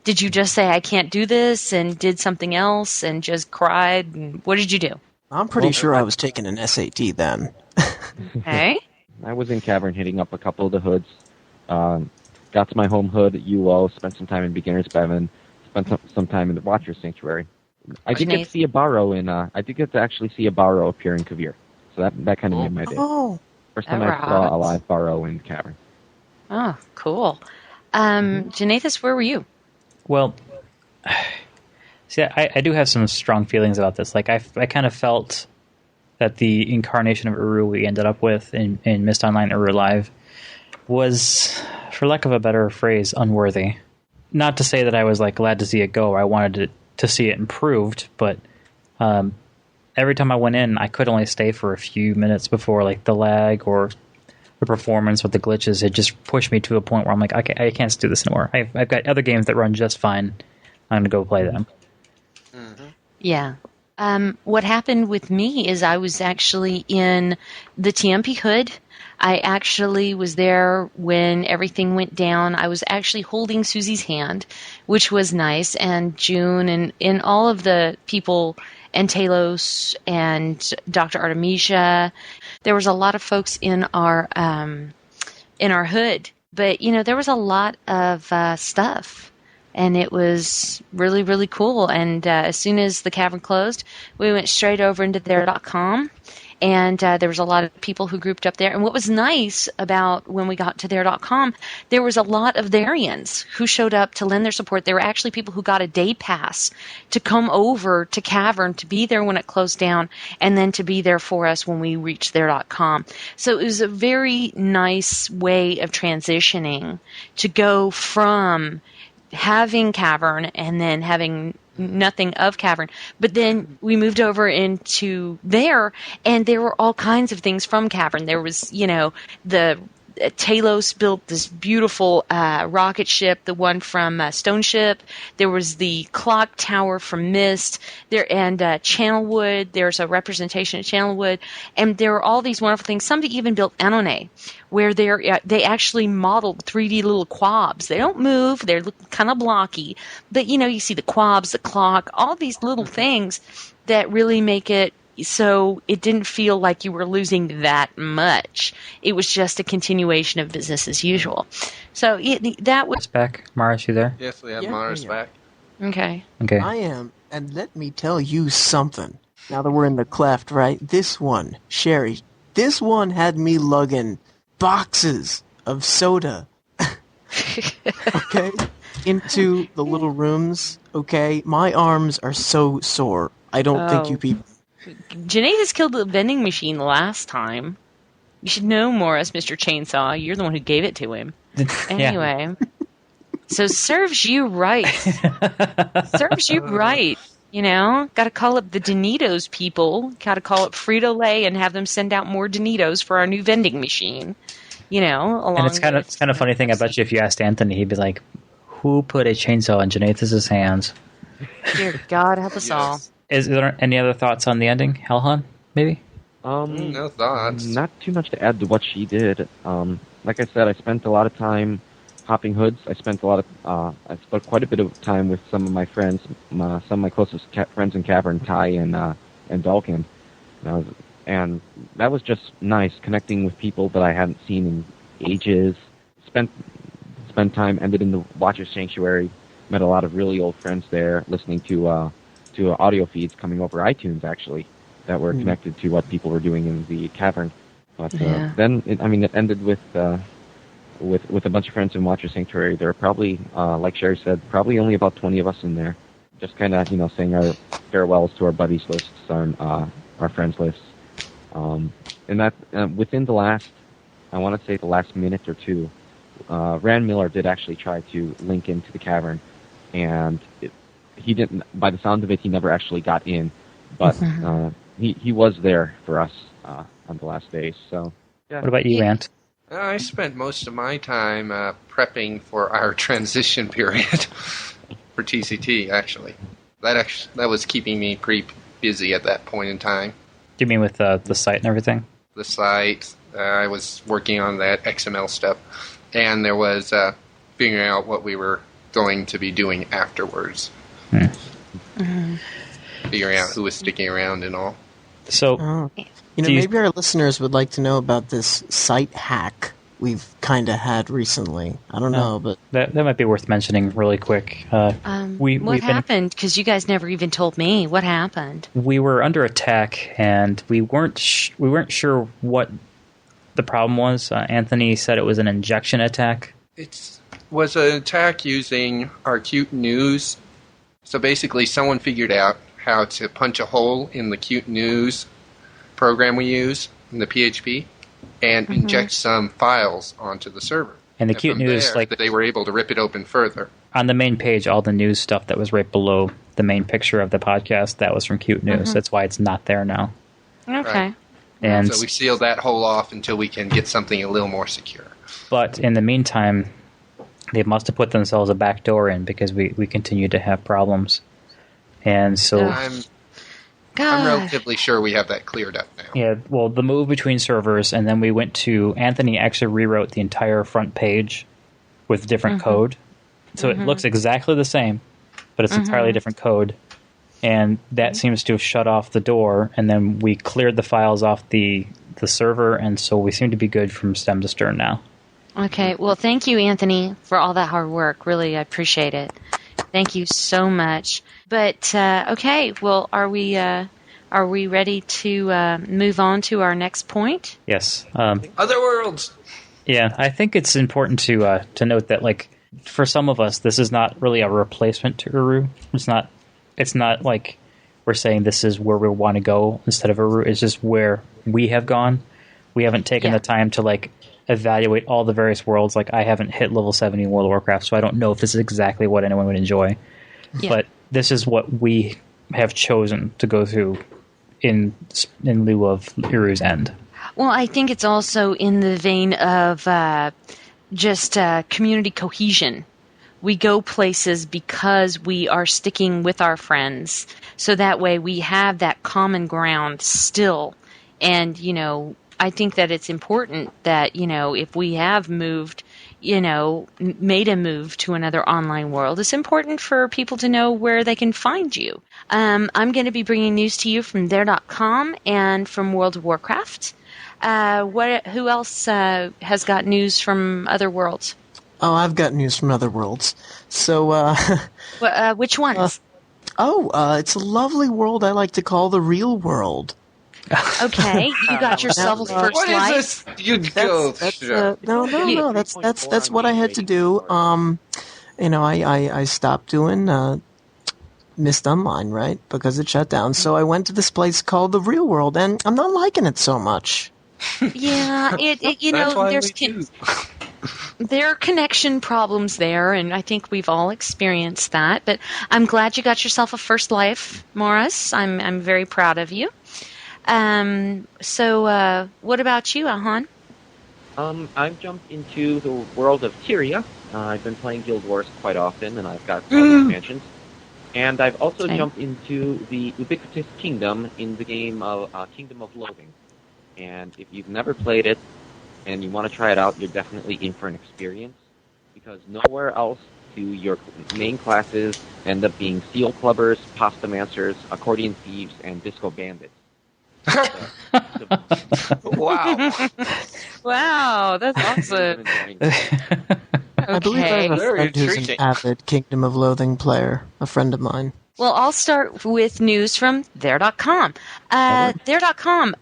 Did you just say, I can't do this, and did something else, and just cried? And what did you do? I'm pretty sure I was taking an SAT then. Okay. I was in Cavern hitting up a couple of the hoods. Got to my home hood at UO, spent some time in Beginner's Bevan, spent some time in the Watcher Sanctuary. I did get to see a Barrow I did get to actually see a Barrow appear in Kavir. So that kind of made my day. Oh. First time I saw a live Barrow in Cavern. Oh, cool. Janathus, where were you? Well, see, I do have some strong feelings about this. Like, I kind of felt that the incarnation of Uru we ended up with in Mist Online Uru Live was, for lack of a better phrase, unworthy. Not to say that I was glad to see it go. I wanted to see it improved, but every time I went in, I could only stay for a few minutes before the lag or the performance with the glitches. It just pushed me to a point where I'm like, I can't do this anymore. I've got other games that run just fine. I'm going to go play them. Mm-hmm. Yeah. What happened with me is I was actually in the TMP hood. I actually was there when everything went down. I was actually holding Susie's hand, which was nice, and June and all of the people, and Talos and Dr. Artemisia. There was a lot of folks in our hood, but there was a lot of stuff. And it was really, really cool. And as soon as the cavern closed, we went straight over into their.com. And there was a lot of people who grouped up there. And what was nice about when we got to their.com, there was a lot of Therians who showed up to lend their support. There were actually people who got a day pass to come over to Cavern, to be there when it closed down, and then to be there for us when we reached their.com. So it was a very nice way of transitioning to go from having Cavern and then having nothing of Cavern. But then we moved over into there, and there were all kinds of things from Cavern. There was, the Talos built this beautiful rocket ship, the one from Stone Ship. There was the clock tower from Mist. And Channelwood. There's a representation of Channelwood. And there were all these wonderful things. Somebody even built Anone, where they actually modeled 3D little quabs. They don't move. They're kind of blocky. But, you see the quabs, the clock, all these little things that really make it so it didn't feel like you were losing that much. It was just a continuation of business as usual. So that was... Back. Mars, you there? Yes, we have Mars back. Okay. I am. And let me tell you something. Now that we're in the cleft, right? This one, Sherry, this one had me lugging boxes of soda. Okay? Into the little rooms. Okay? My arms are so sore. I don't think you people... Janae killed the vending machine last time. You should know Morris, Mr. Chainsaw. You're the one who gave it to him. Anyway. So serves you right. Serves you right. Got to call up the Donitos people. Got to call up Frito-Lay and have them send out more Donitos for our new vending machine. Along. And it's kind of funny thing. I bet you if you asked Anthony, he'd be like, "Who put a chainsaw in Janathus's hands?" Dear God, help us all. Is there any other thoughts on the ending, Helhan? Maybe. No thoughts. Not too much to add to what she did. Like I said, I spent a lot of time hopping hoods. I spent I spent quite a bit of time with some of my friends, some of my closest friends in Cavern, Ty and Dalkin. And that was just nice, connecting with people that I hadn't seen in ages. Spent time, ended in the Watcher's Sanctuary, met a lot of really old friends there, listening to audio feeds coming over iTunes, actually, that were connected to what people were doing in the Cavern. But then, it ended with a bunch of friends in Watcher's Sanctuary. There were probably, like Sherry said, probably only about 20 of us in there. Just kind of, saying our farewells to our buddies lists, our friends lists. And that, within the last minute or two, Rand Miller did actually try to link into the Cavern, and he didn't, by the sound of it, he never actually got in, but he was there for us on the last day. So, yeah. What about you, Ant? I spent most of my time prepping for our transition period for TCT, actually. That was keeping me pretty busy at that point in time. Do you mean with the site and everything? The site, I was working on that XML stuff, and there was figuring out what we were going to be doing afterwards. Figuring out who was sticking around and all. So, maybe our listeners would like to know about this site hack we've kind of had recently. I don't know, but that might be worth mentioning really quick. What happened? Because you guys never even told me. What happened? We were under attack, and we weren't sure what the problem was. Anthony said it was an injection attack. It was an attack using our Qt News. So basically, someone figured out how to punch a hole in the Qt News program we use in the PHP and inject some files onto the server. And the Qt News, they were able to rip it open further. On the main page, all the news stuff that was right below the main picture of the podcast, that was from Qt News. That's why it's not there now. Okay. Right. And so we sealed that hole off until we can get something a little more secure. But in the meantime, they must have put themselves a back door in because we continue to have problems. And so I'm relatively sure we have that cleared up now. Yeah, well, the move between servers, and then we went to Anthony actually rewrote the entire front page with different code. So it looks exactly the same, but it's entirely different code. And that seems to have shut off the door, and then we cleared the files off the server, and so we seem to be good from stem to stern now. Okay, well, thank you, Anthony, for all that hard work. Really, I appreciate it. Thank you so much. But, okay, well, are we ready to move on to our next point? Yes. Other worlds! Yeah, I think it's important to note that, like, for some of us, this is not really a replacement to Uru. It's not like we're saying this is where we want to go instead of Uru. It's just where we have gone. We haven't taken the time to, like, evaluate all the various worlds. Like, I haven't hit level 70 in World of Warcraft, so I don't know if this is exactly what anyone would enjoy. Yeah. But this is what we have chosen to go through in lieu of Uru's End. Well, I think it's also in the vein of just community cohesion. We go places because we are sticking with our friends, so that way we have that common ground still. And, I think that it's important that, if we have moved, made a move to another online world, it's important for people to know where they can find you. I'm going to be bringing news to you from there.com and from World of Warcraft. Who else has got news from other worlds? Oh, I've got news from other worlds. So, which ones? It's a lovely world I like to call the real world. Okay, you got yourself a first what life. Is this? You go. No. That's what I had to do. I stopped doing Mist Online, right? Because it shut down. So I went to this place called the Real World, and I'm not liking it so much. Yeah, there are connection problems there, and I think we've all experienced that. But I'm glad you got yourself a first life, Morris. I'm very proud of you. So what about you, Ahan? I've jumped into the world of Tyria. I've been playing Guild Wars quite often, and I've got some expansions. And I've also jumped into the ubiquitous kingdom in the game of Kingdom of Loathing. And if you've never played it and you want to try it out, you're definitely in for an experience. because nowhere else do your main classes end up being seal clubbers, pasta mancers, accordion thieves, and disco bandits. Wow. Wow, that's awesome. I believe I have a Very friend who's an intriguing. avid Kingdom of Loathing player, a friend of mine. Well, I'll start with news from there.com. There.com,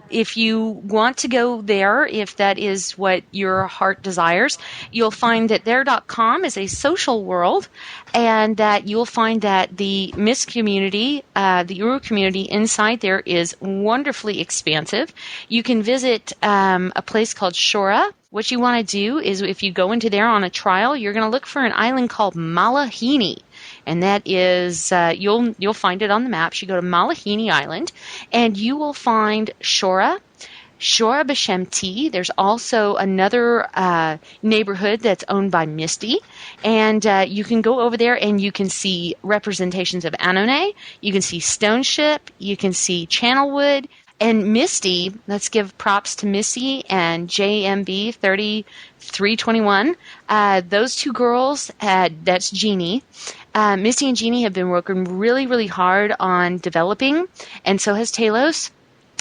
if you want to go there, if that is what your heart desires, you'll find that there.com is a social world, and that you'll find that the Miss community, the Uru community inside there is wonderfully expansive. You can visit a place called Shora. What you want to do is if you go into there on a trial, you're going to look for an island called Malahini. And that is, you'll find it on the maps. You go to Malahini Island, and you will find Shora B'Shemti. There's also another neighborhood that's owned by Misty. And you can go over there and you can see representations of Annonay. You can see Stone Ship. You can see Channelwood. And Misty, let's give props to Missy and JMB 3321. Those two girls, that's Jeannie. Misty and Jeannie have been working really, really hard on developing, and so has Talos.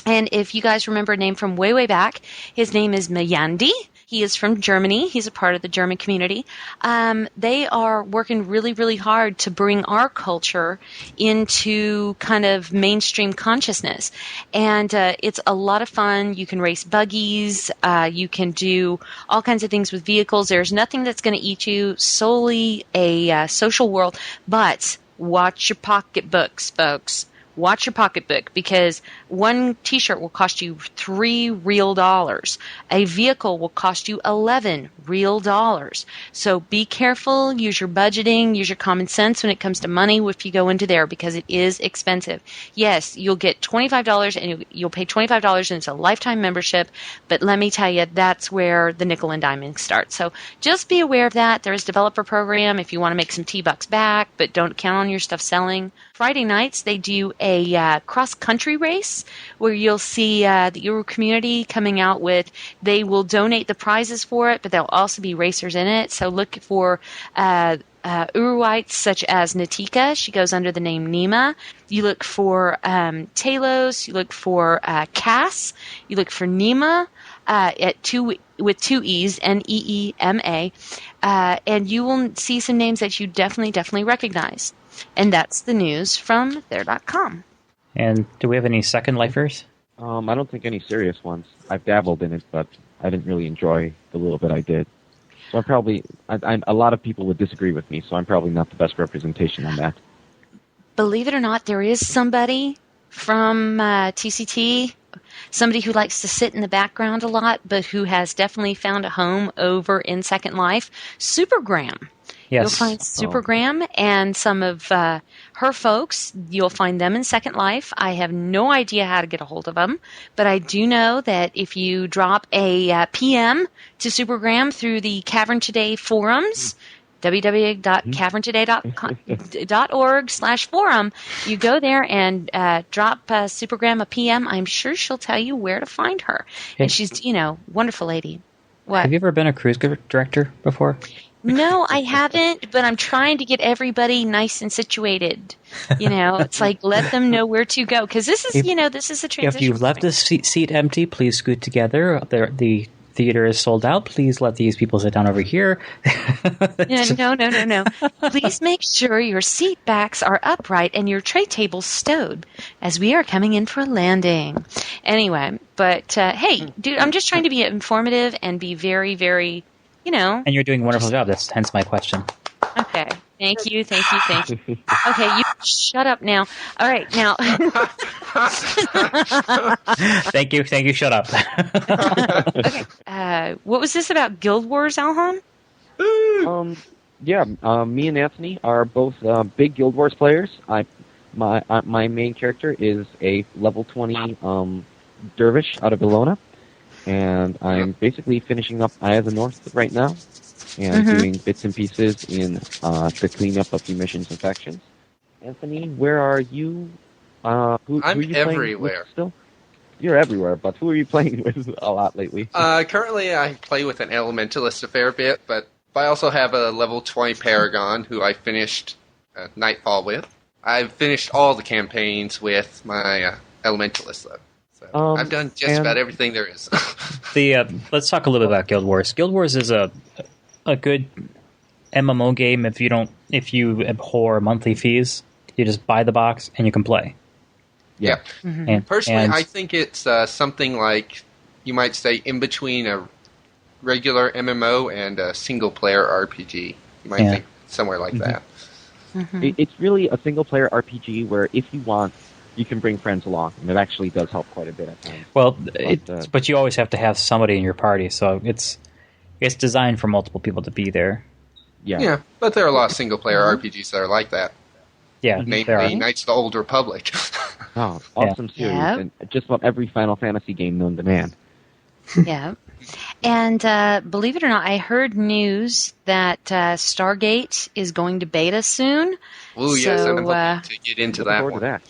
And if you guys remember a name from way, way back, his name is Mayandi. He is from Germany. He's a part of the German community. They are working really, really hard to bring our culture into kind of mainstream consciousness. And it's a lot of fun. You can race buggies. You can do all kinds of things with vehicles. There's nothing that's going to eat you. Solely a social world. But watch your pocketbooks, folks. Watch your pocketbook, because one t-shirt will cost you $3 real. A vehicle will cost you $11 real. So be careful, use your budgeting, use your common sense when it comes to money if you go into there, because it is expensive. Yes, you'll get $25 and you'll pay $25 and it's a lifetime membership, but let me tell you, that's where the nickel and diamond starts. So just be aware of that. There's a developer program if you want to make some T-bucks back, but don't count on your stuff selling. Friday nights, they do a cross-country race where you'll see the Uru community coming out with, they will donate the prizes for it, but there'll also be racers in it. So look for Uruites such as Natika. She goes under the name Nima. You look for Talos. You look for Cass. You look for Nima with two E's, Neema. And you will see some names that you definitely recognize. And that's the news from there.com. And do we have any Second Lifers? I don't think any serious ones. I've dabbled in it, but I didn't really enjoy the little bit I did. So a lot of people would disagree with me, so I'm probably not the best representation on that. Believe it or not, there is somebody from TCT, somebody who likes to sit in the background a lot, but who has definitely found a home over in Second Life. Supergram. Yes. You'll find Supergram and some of her folks. You'll find them in Second Life. I have no idea how to get a hold of them, but I do know that if you drop a PM to Supergram through the Cavern Today forums, www.caverntoday.org/forum, you go there and drop Supergram a PM. I'm sure she'll tell you where to find her. And she's, wonderful lady. What? Have you ever been a cruise director before? No, I haven't, but I'm trying to get everybody nice and situated. It's like, let them know where to go. Because this is, this is a transition. If you've left a seat empty, please scoot together. The theater is sold out. Please let these people sit down over here. No. Please make sure your seat backs are upright and your tray tables stowed, as we are coming in for a landing. Anyway, but hey, dude, I'm just trying to be informative and be very, very... And you're doing a wonderful job. That's hence my question. Okay. Thank you. Okay, you shut up now. All right, now. Thank you. Shut up. Okay. What was this about Guild Wars, Alham? Yeah. Me and Anthony are both big Guild Wars players. My main character is a level 20 dervish out of Bologna. And I'm basically finishing up Eye of the North right now, and doing bits and pieces in the cleanup of the missions and factions. Anthony, where are you? Who are you everywhere. With still? You're everywhere, but who are you playing with a lot lately? Currently, I play with an elementalist a fair bit, but But I also have a level 20 Paragon who I finished Nightfall with. I've finished all the campaigns with my Elementalist, though. So I've done just about everything there is. Let's talk a little bit about Guild Wars. Guild Wars is a good MMO game if you abhor monthly fees. You just buy the box and you can play. Yeah. Mm-hmm. And personally, I think it's something like, you might say, in between a regular MMO and a single-player RPG. You might think somewhere like that. Mm-hmm. It's really a single-player RPG where, if you want, you can bring friends along, and it actually does help quite a bit at times. Well, but you always have to have somebody in your party, so it's designed for multiple people to be there. Yeah, but there are a lot of single-player RPGs that are like that. Yeah, namely Knights of the Old Republic. Oh, awesome series, and just about every Final Fantasy game known to man. Yeah. And believe it or not, I heard news that Stargate is going to beta soon. Oh, yes, I'm hoping to get into that one.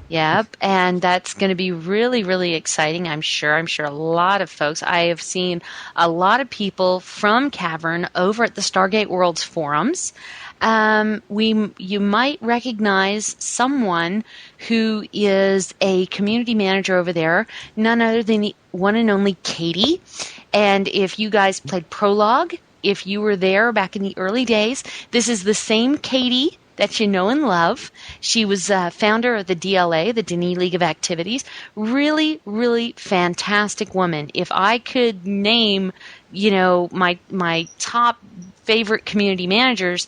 Yep, and that's going to be really, really exciting. I'm sure a lot of folks. I have seen a lot of people from Cavern over at the Stargate Worlds forums. You might recognize someone who is a community manager over there, none other than the one and only Katie. And if you guys played Prologue, if you were there back in the early days, this is the same Katie that you know and love. She was founder of the DLA, the Denis League of Activities. Really, really fantastic woman. If I could name, my top favorite community managers,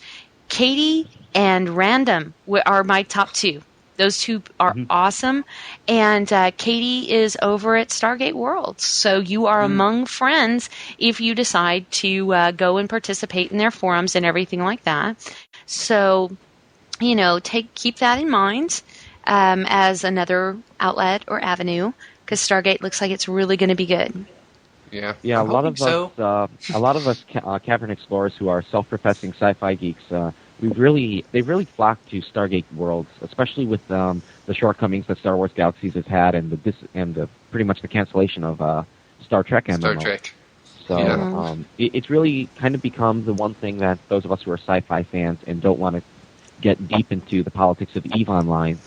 Katie and Random are my top two. Those two are awesome. And Katie is over at Stargate Worlds. So you are among friends if you decide to go and participate in their forums and everything like that. So, keep that in mind as another outlet or avenue, because Stargate looks like it's really going to be good. Yeah, a lot of us Cavern Explorers who are self-professing sci-fi geeks, they've really flocked to Stargate Worlds, especially with the shortcomings that Star Wars Galaxies has had, and the pretty much the cancellation of Star Trek MMO. Star Trek. So it's really kind of become the one thing that those of us who are sci-fi fans and don't want to get deep into the politics of EVE Online,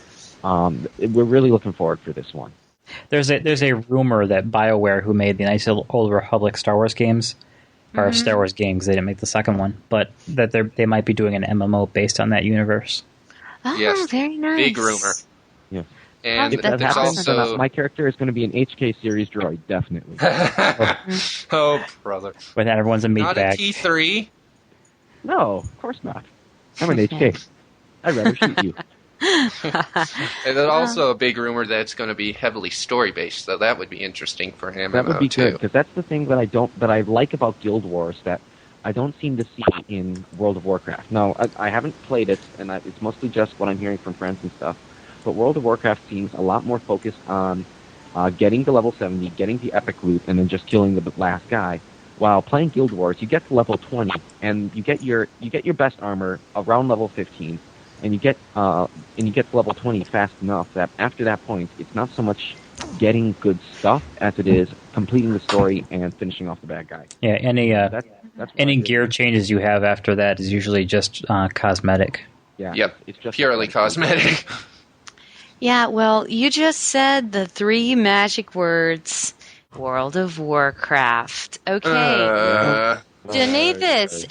we're really looking forward for this one. There's a rumor that BioWare, who made the Knights of the Old Republic Star Wars games, or Star Wars games, they didn't make the second one, but that they might be doing an MMO based on that universe. Oh, yes, very nice. Big rumor. Yeah. And if that there's happens, also... then my character is going to be an HK series droid, definitely. Oh, brother. But then everyone's a meat Not bag. a T3? No, of course not. I'm an HK. I'd rather shoot you. And there's also a big rumor that it's going to be heavily story-based, so that would be interesting for him. That would be good, because that's the thing that I like about Guild Wars that I don't seem to see in World of Warcraft. Now, I haven't played it, and it's mostly just what I'm hearing from friends and stuff, but World of Warcraft seems a lot more focused on getting to level 70, getting the epic loot, and then just killing the last guy. While playing Guild Wars, you get to level 20, and you get your best armor around level 15, and you get to level 20 fast enough that after that point, it's not so much getting good stuff as it is completing the story and finishing off the bad guy. Yeah, any gear changes you have after that is usually just cosmetic. Yeah. Yep. It's just purely cosmetic. Yeah, well, you just said the 3 magic words. World of Warcraft. Okay. Janathus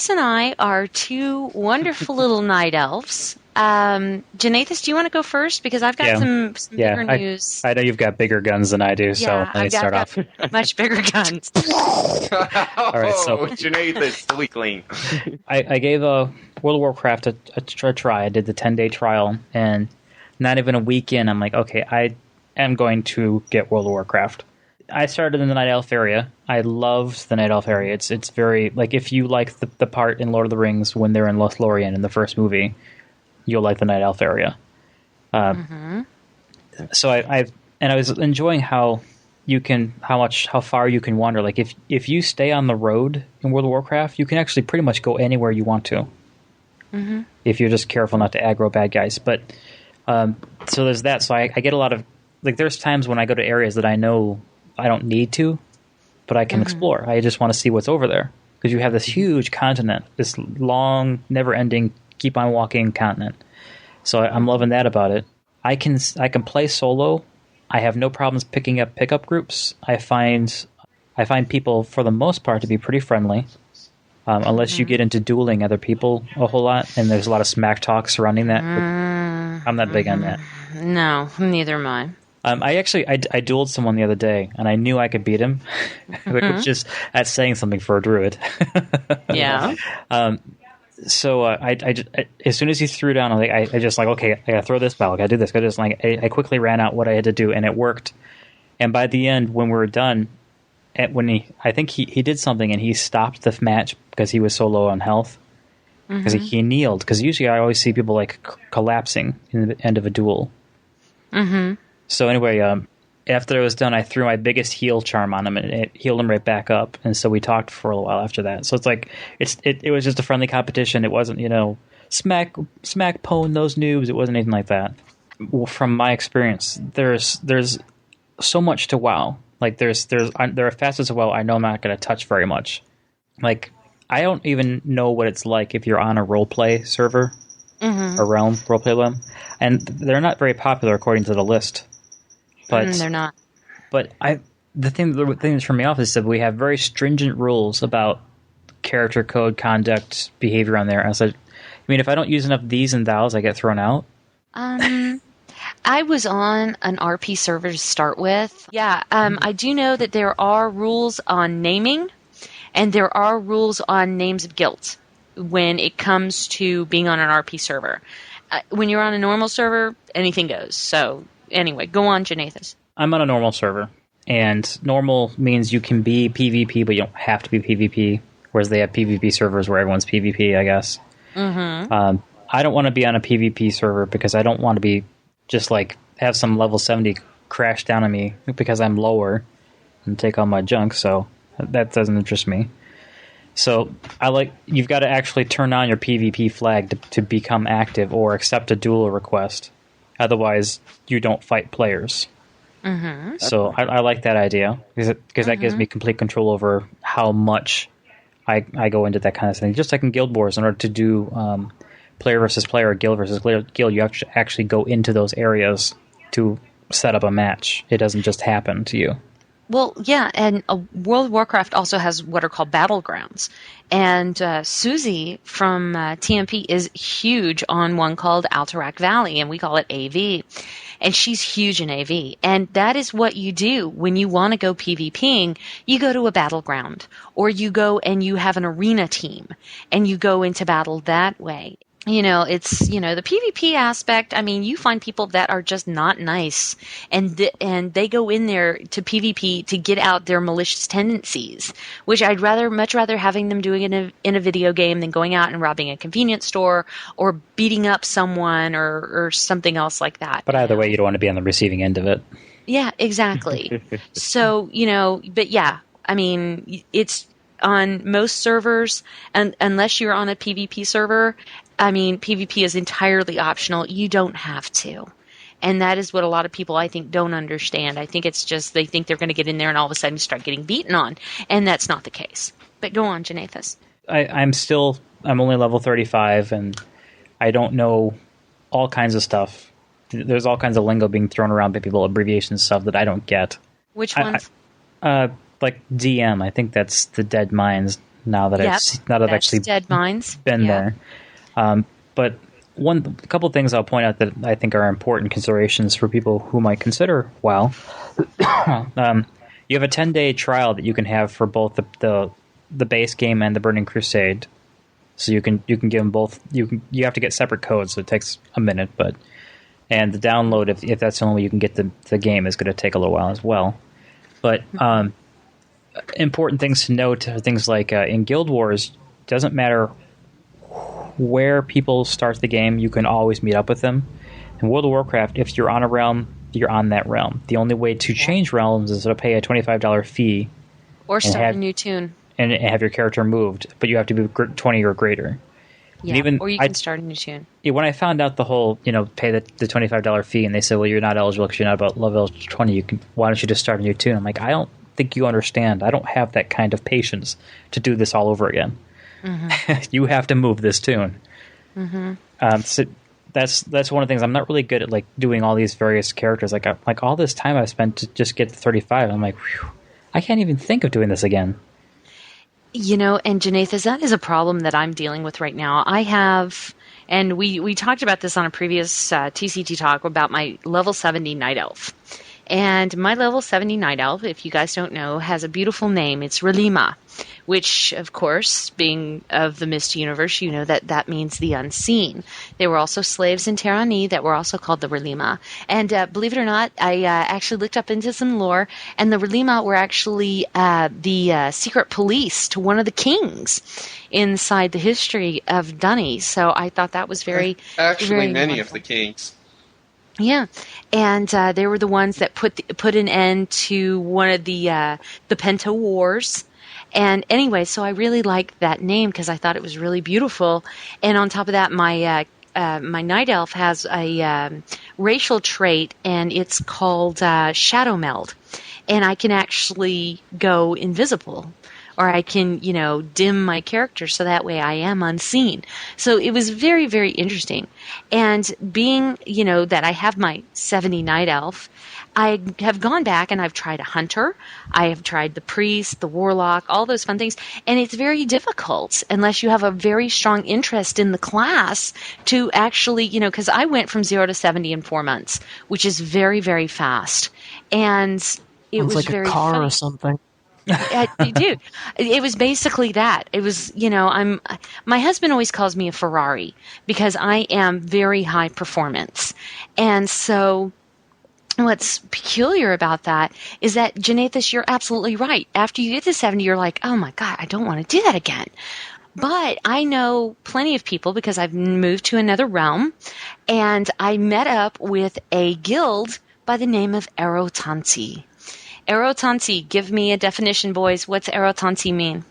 and I are 2 wonderful little night elves. Janathus, do you want to go first? Because I've got some bigger news. I know you've got bigger guns than I do, so let me start off. Much bigger guns. All right, so Janathus, the weakling. I gave World of Warcraft a try. I did the 10-day trial, and not even a week in, I'm like, okay, I am going to get World of Warcraft. I started in the Night Elf area. I loved the Night Elf area. It's very, like, if you like the part in Lord of the Rings when they're in Lothlorien in the first movie, you'll like the Night Elf area. So I was enjoying how far you can wander. Like if you stay on the road in World of Warcraft, you can actually pretty much go anywhere you want to. If you're just careful not to aggro bad guys. But so there's that. So I get a lot of, like, there's times when I go to areas that I know I don't need to, but I can explore. I just want to see what's over there. because you have this huge continent, this long, never-ending, keep-on-walking continent. So I'm loving that about it. I can play solo. I have no problems picking up pickup groups. I find people, for the most part, to be pretty friendly, unless you get into dueling other people a whole lot, and there's a lot of smack talk surrounding that. I'm not big on that. No, neither am I. I dueled someone the other day, and I knew I could beat him, which is that's saying something for a druid. Yeah. So as soon as he threw down, I just like, okay, I gotta throw this spell, I gotta do this, I quickly ran out what I had to do, and it worked. And by the end, when we were done, I think he did something, and he stopped the match because he was so low on health. Because he kneeled. Because usually I always see people like collapsing in the end of a duel. Mm-hmm. So anyway, after it was done, I threw my biggest heal charm on him, and it healed him right back up. And so we talked for a little while after that. So it's like it was just a friendly competition. It wasn't smack pwn those noobs. It wasn't anything like that. Well, from my experience, there's so much to WoW. Like there are facets of WoW I know I'm not going to touch very much. Like I don't even know what it's like if you're on a roleplay server, a realm roleplay realm, and they're not very popular according to the list. But they're not. But the thing that's turned me off is that we have very stringent rules about character code, conduct, behavior on there. I said, if I don't use enough these and thous, I get thrown out. I was on an RP server to start with. Yeah, I do know that there are rules on naming. And there are rules on names of guilds when it comes to being on an RP server. When you're on a normal server, anything goes. So anyway, go on, Janathus. I'm on a normal server. And normal means you can be PvP, but you don't have to be PvP. Whereas they have PvP servers where everyone's PvP, I guess. Mm-hmm. I don't want to be on a PvP server because I don't want to be just like have some level 70 crash down on me because I'm lower and take all my junk, so that doesn't interest me. So you've got to actually turn on your PvP flag to become active or accept a duel request. Otherwise, you don't fight players. Mm-hmm. So I like that idea because that gives me complete control over how much I go into that kind of thing. Just like in Guild Wars, in order to do player versus player or guild versus guild, you have to actually go into those areas to set up a match. It doesn't just happen to you. Well, yeah, and World of Warcraft also has what are called battlegrounds. And Susie from TMP is huge on one called Alterac Valley, and we call it AV. And she's huge in AV. And that is what you do when you want to go PvPing. You go to a battleground, or you go and you have an arena team, and you go into battle that way. It's, the PvP aspect. I mean, you find people that are just not nice and they go in there to PvP to get out their malicious tendencies, which I'd much rather having them doing it in a video game than going out and robbing a convenience store or beating up someone or something else like that. But either way, you don't want to be on the receiving end of it. Yeah, exactly. So, but yeah, I mean, it's on most servers, and unless you're on a PvP server, I mean, PvP is entirely optional. You don't have to. And that is what a lot of people, I think, don't understand. I think it's just they think they're going to get in there and all of a sudden start getting beaten on. And that's not the case. But go on, Janathus. I'm only level 35, and I don't know all kinds of stuff. There's all kinds of lingo being thrown around by people, abbreviations stuff that I don't get. Which ones? Like DM. I think that's the Dead Mines now that I've actually Dead Mines. Been there. But a couple of things I'll point out that I think are important considerations for people who might consider WoW. You have a 10-day trial that you can have for both the base game and the Burning Crusade. So you can give them both. You have to get separate codes, so it takes a minute. And the download, if that's the only way you can get the game, is going to take a little while as well. But important things to note are things like in Guild Wars, doesn't matter where people start the game, you can always meet up with them. In World of Warcraft, if you're on a realm, you're on that realm. The only way to change realms is to pay a $25 fee. Or start a new tune. And have your character moved, but you have to be 20 or greater. Yeah, or you can start a new tune. Yeah, when I found out the whole, pay the $25 fee, and they said, well, you're not eligible because you're not about level 20, why don't you just start a new tune? I'm like, I don't think you understand. I don't have that kind of patience to do this all over again. You have to move this tune. So that's one of the things. I'm not really good at like doing all these various characters. Like all this time I've spent to just get to 35. I'm like, whew, I can't even think of doing this again. You know, and Janathas, that is a problem that I'm dealing with right now. I have, and we talked about this on a previous TCT talk about my level 70 Night Elf. And my level 70 Night Elf, if you guys don't know, has a beautiful name. It's Relima, which, of course, being of the Mist universe, you know that means the unseen. There were also slaves in Terrani that were also called the Relima. And believe it or not, I actually looked up into some lore, and the Relima were actually the secret police to one of the kings inside the history of Dunny. So I thought that was very, actually very many wonderful. of the kings. Yeah, and they were the ones that put an end to one of the Penta Wars. And anyway, so I really liked that name because I thought it was really beautiful. And on top of that, my Night Elf has a racial trait, and it's called Shadow Meld. And I can actually go invisible. Or I can, dim my character so that way I am unseen. So it was very, very interesting. And being, that I have my 70 Night Elf, I have gone back and I've tried a hunter. I have tried the priest, the warlock, all those fun things. And it's very difficult unless you have a very strong interest in the class to actually, because I went from 0 to 70 in 4 months, which is very, very fast. And it was like very a car funny. or something. Dude, it was basically that. It was, my husband always calls me a Ferrari because I am very high performance. And so what's peculiar about that is that, Janathas, you're absolutely right. After you get to 70, you're like, oh my God, I don't want to do that again. But I know plenty of people because I've moved to another realm, and I met up with a guild by the name of Erotanti. Erotanti, give me a definition, boys. What's Erotanti mean?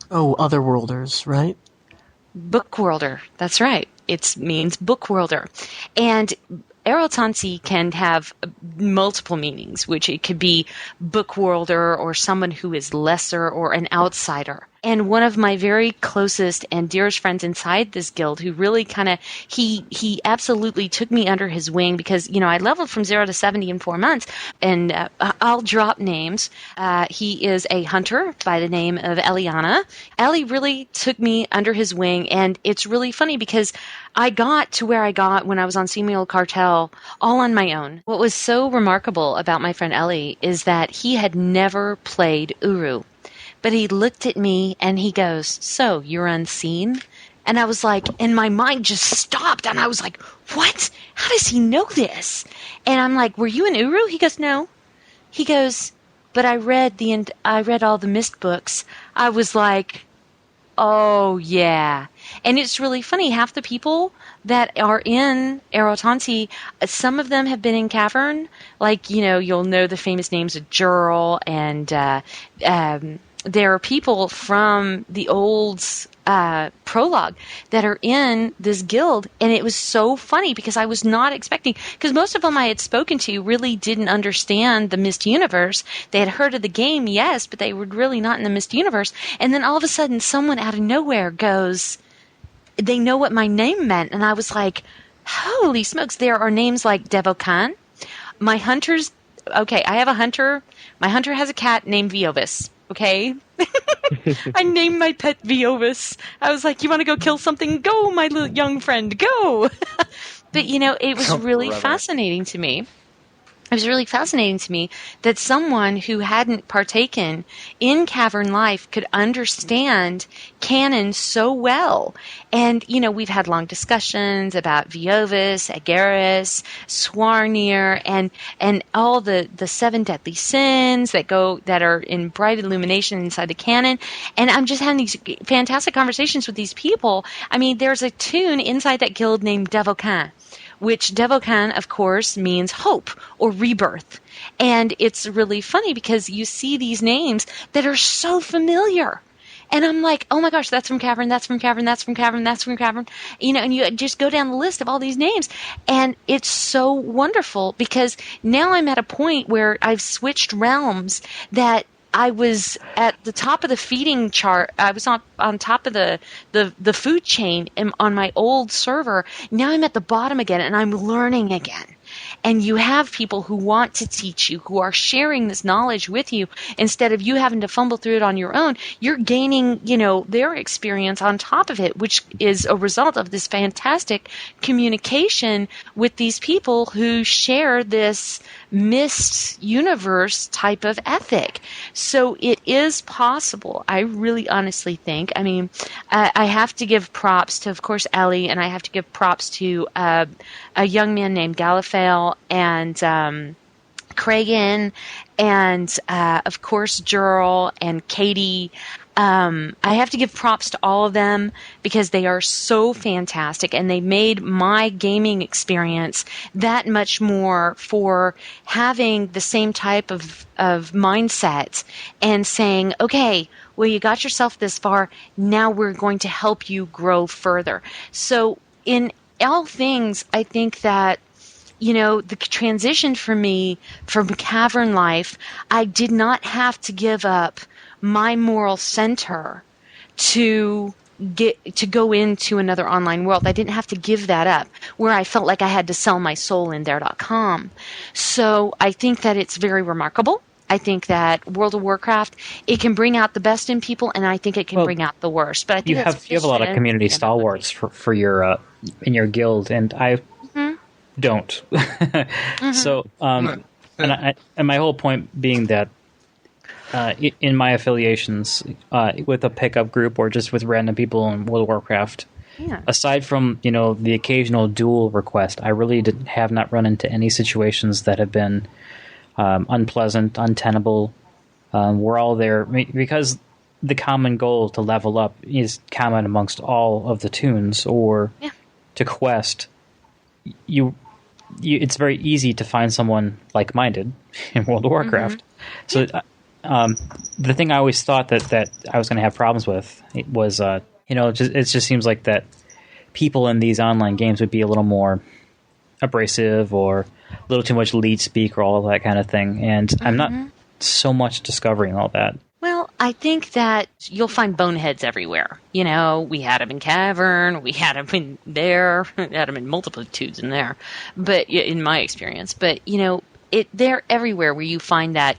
Oh, otherworlders, right? Bookworlder. That's right. It means bookworlder. And Erotanti can have multiple meanings, which it could be bookworlder or someone who is lesser or an outsider. And one of my very closest and dearest friends inside this guild who really kind of, he absolutely took me under his wing because, I leveled from 0 to 70 in 4 months. And I'll drop names. He is a hunter by the name of Eliana. Ellie really took me under his wing. And it's really funny because I got to where I got when I was on Samuel Cartel all on my own. What was so remarkable about my friend Ellie is that he had never played Uru. But he looked at me and he goes, so you're unseen? And I was like, and my mind just stopped. And I was like, what? How does he know this? And I'm like, were you in Uru? He goes, no. He goes, but I read all the Mist books. I was like, oh yeah. And it's really funny. Half the people that are in Erotanti, some of them have been in Cavern. Like, you'll know the famous names of Jurl and, there are people from the old prologue that are in this guild, and it was so funny because I was not expecting, because most of them I had spoken to really didn't understand the Mist universe. They had heard of the game, yes, but they were really not in the Mist universe. And then all of a sudden, someone out of nowhere goes, they know what my name meant, and I was like, holy smokes, there are names like Devokan. My hunters, okay, I have a hunter. My hunter has a cat named Viovis. Okay. I named my pet Viovis. I was like, you want to go kill something? Go, my little young friend, go. But, it was really fascinating to me. It was really fascinating to me that someone who hadn't partaken in Cavern life could understand canon so well. And, we've had long discussions about Viovis, Agarus, Swarnir, and all the 7 deadly sins that are in bright illumination inside the canon. And I'm just having these fantastic conversations with these people. I mean, there's a tune inside that guild named Devokan, which Devokan, of course, means hope or rebirth. And it's really funny because you see these names that are so familiar. And I'm like, oh my gosh, that's from Cavern, that's from Cavern, that's from Cavern, that's from Cavern. And you just go down the list of all these names. And it's so wonderful because now I'm at a point where I've switched realms that I was at the top of the feeding chart. I was on top of the food chain on my old server. Now I'm at the bottom again, and I'm learning again. And you have people who want to teach you, who are sharing this knowledge with you. Instead of you having to fumble through it on your own, you're gaining, their experience on top of it, which is a result of this fantastic communication with these people who share this mist universe type of ethic. So it is possible. I really honestly think. I mean, I have to give props to, of course, Ellie, and I have to give props to a young man named Gallifale and Kragan, and of course Jurl and Katie. I have to give props to all of them because they are so fantastic, and they made my gaming experience that much more for having the same type of mindset and saying, okay, well, you got yourself this far, now we're going to help you grow further. So in all things, I think that the transition for me from Cavern life, I did not have to give up my moral center to go into another online world. I didn't have to give that up, where I felt like I had to sell my soul in there.com. So I think that it's very remarkable. I think that World of Warcraft, it can bring out the best in people, and I think it can bring out the worst. But I think you have a lot of community stalwarts for your in your guild, and I don't. So, and my whole point being that in my affiliations with a pickup group or just with random people in World of Warcraft, aside from the occasional duel request, I really have not run into any situations that have been unpleasant, untenable. We're all there because the common goal to level up is common amongst all of the tunes or to quest. It's very easy to find someone like-minded in World of Warcraft. So the thing I always thought that I was going to have problems with was, it just seems like that people in these online games would be a little more abrasive or a little too much lead speak or all of that kind of thing. And I'm not so much discovering all that. Well, I think that you'll find boneheads everywhere. We had them in Cavern, we had them in there, we had them in multitudes in there, but in my experience. But, they're everywhere where you find that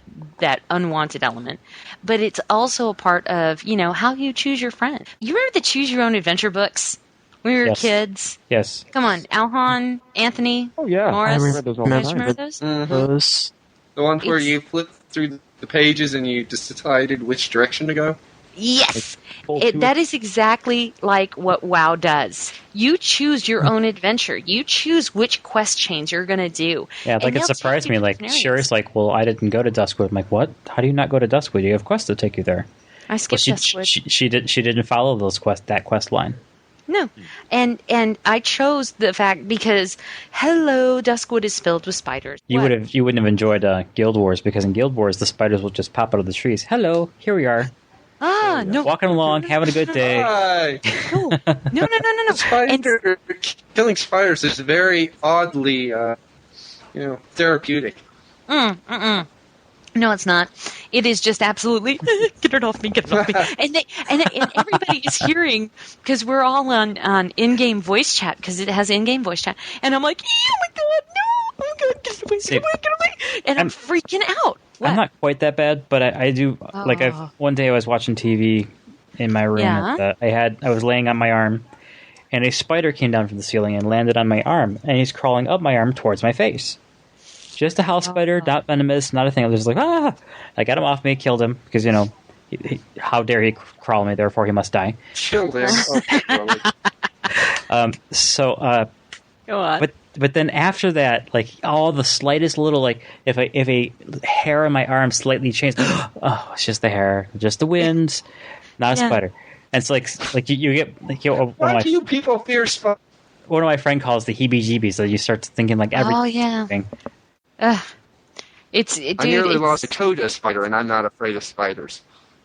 unwanted element. But it's also a part of, how you choose your friend. You remember the Choose Your Own Adventure books when we were kids? Yes. Come on, Alhan, Anthony, yeah, Morris. I remember those all the time. Remember those? Those. The ones where you flip through the pages and you decided which direction to go? Yes. That is exactly like what WoW does. You choose your own adventure. You choose which quest chains you're going to do. Yeah, like it surprised me. Like, Sherry's like, well, I didn't go to Duskwood. I'm like, what? How do you not go to Duskwood? You have quests to take you there. I skipped Duskwood. She didn't follow that quest line. No. And I chose the fact because, hello, Duskwood is filled with spiders. You wouldn't have enjoyed Guild Wars because in Guild Wars the spiders will just pop out of the trees. Hello, here we are. No. Walking along, having a good day. Hi. No. Killing spiders is very oddly, therapeutic. No, it's not. It is just absolutely get it off me. And everybody is hearing because we're all on in-game voice chat because it has in-game voice chat, and I'm like, oh my god, no! Oh my god, get away! And I'm freaking out. What? I'm not quite that bad, but I do. Like, one day I was watching TV in my room. Yeah. I was laying on my arm, and a spider came down from the ceiling and landed on my arm, and he's crawling up my arm towards my face. Just a house spider, not venomous, not a thing. I was just like, ah! I got him off me, killed him, because, how dare he crawl me, therefore he must die. Killed him. Go on. But then after that, like, all the slightest little, like, if a hair on my arm slightly changed, oh, it's just the hair, just the wind, not a spider. And it's like you get, like, why do you people fear spiders? One of my friend calls the heebie-jeebies, so you start thinking, like, everything. Oh, yeah. I nearly lost a toe to a spider, and I'm not afraid of spiders.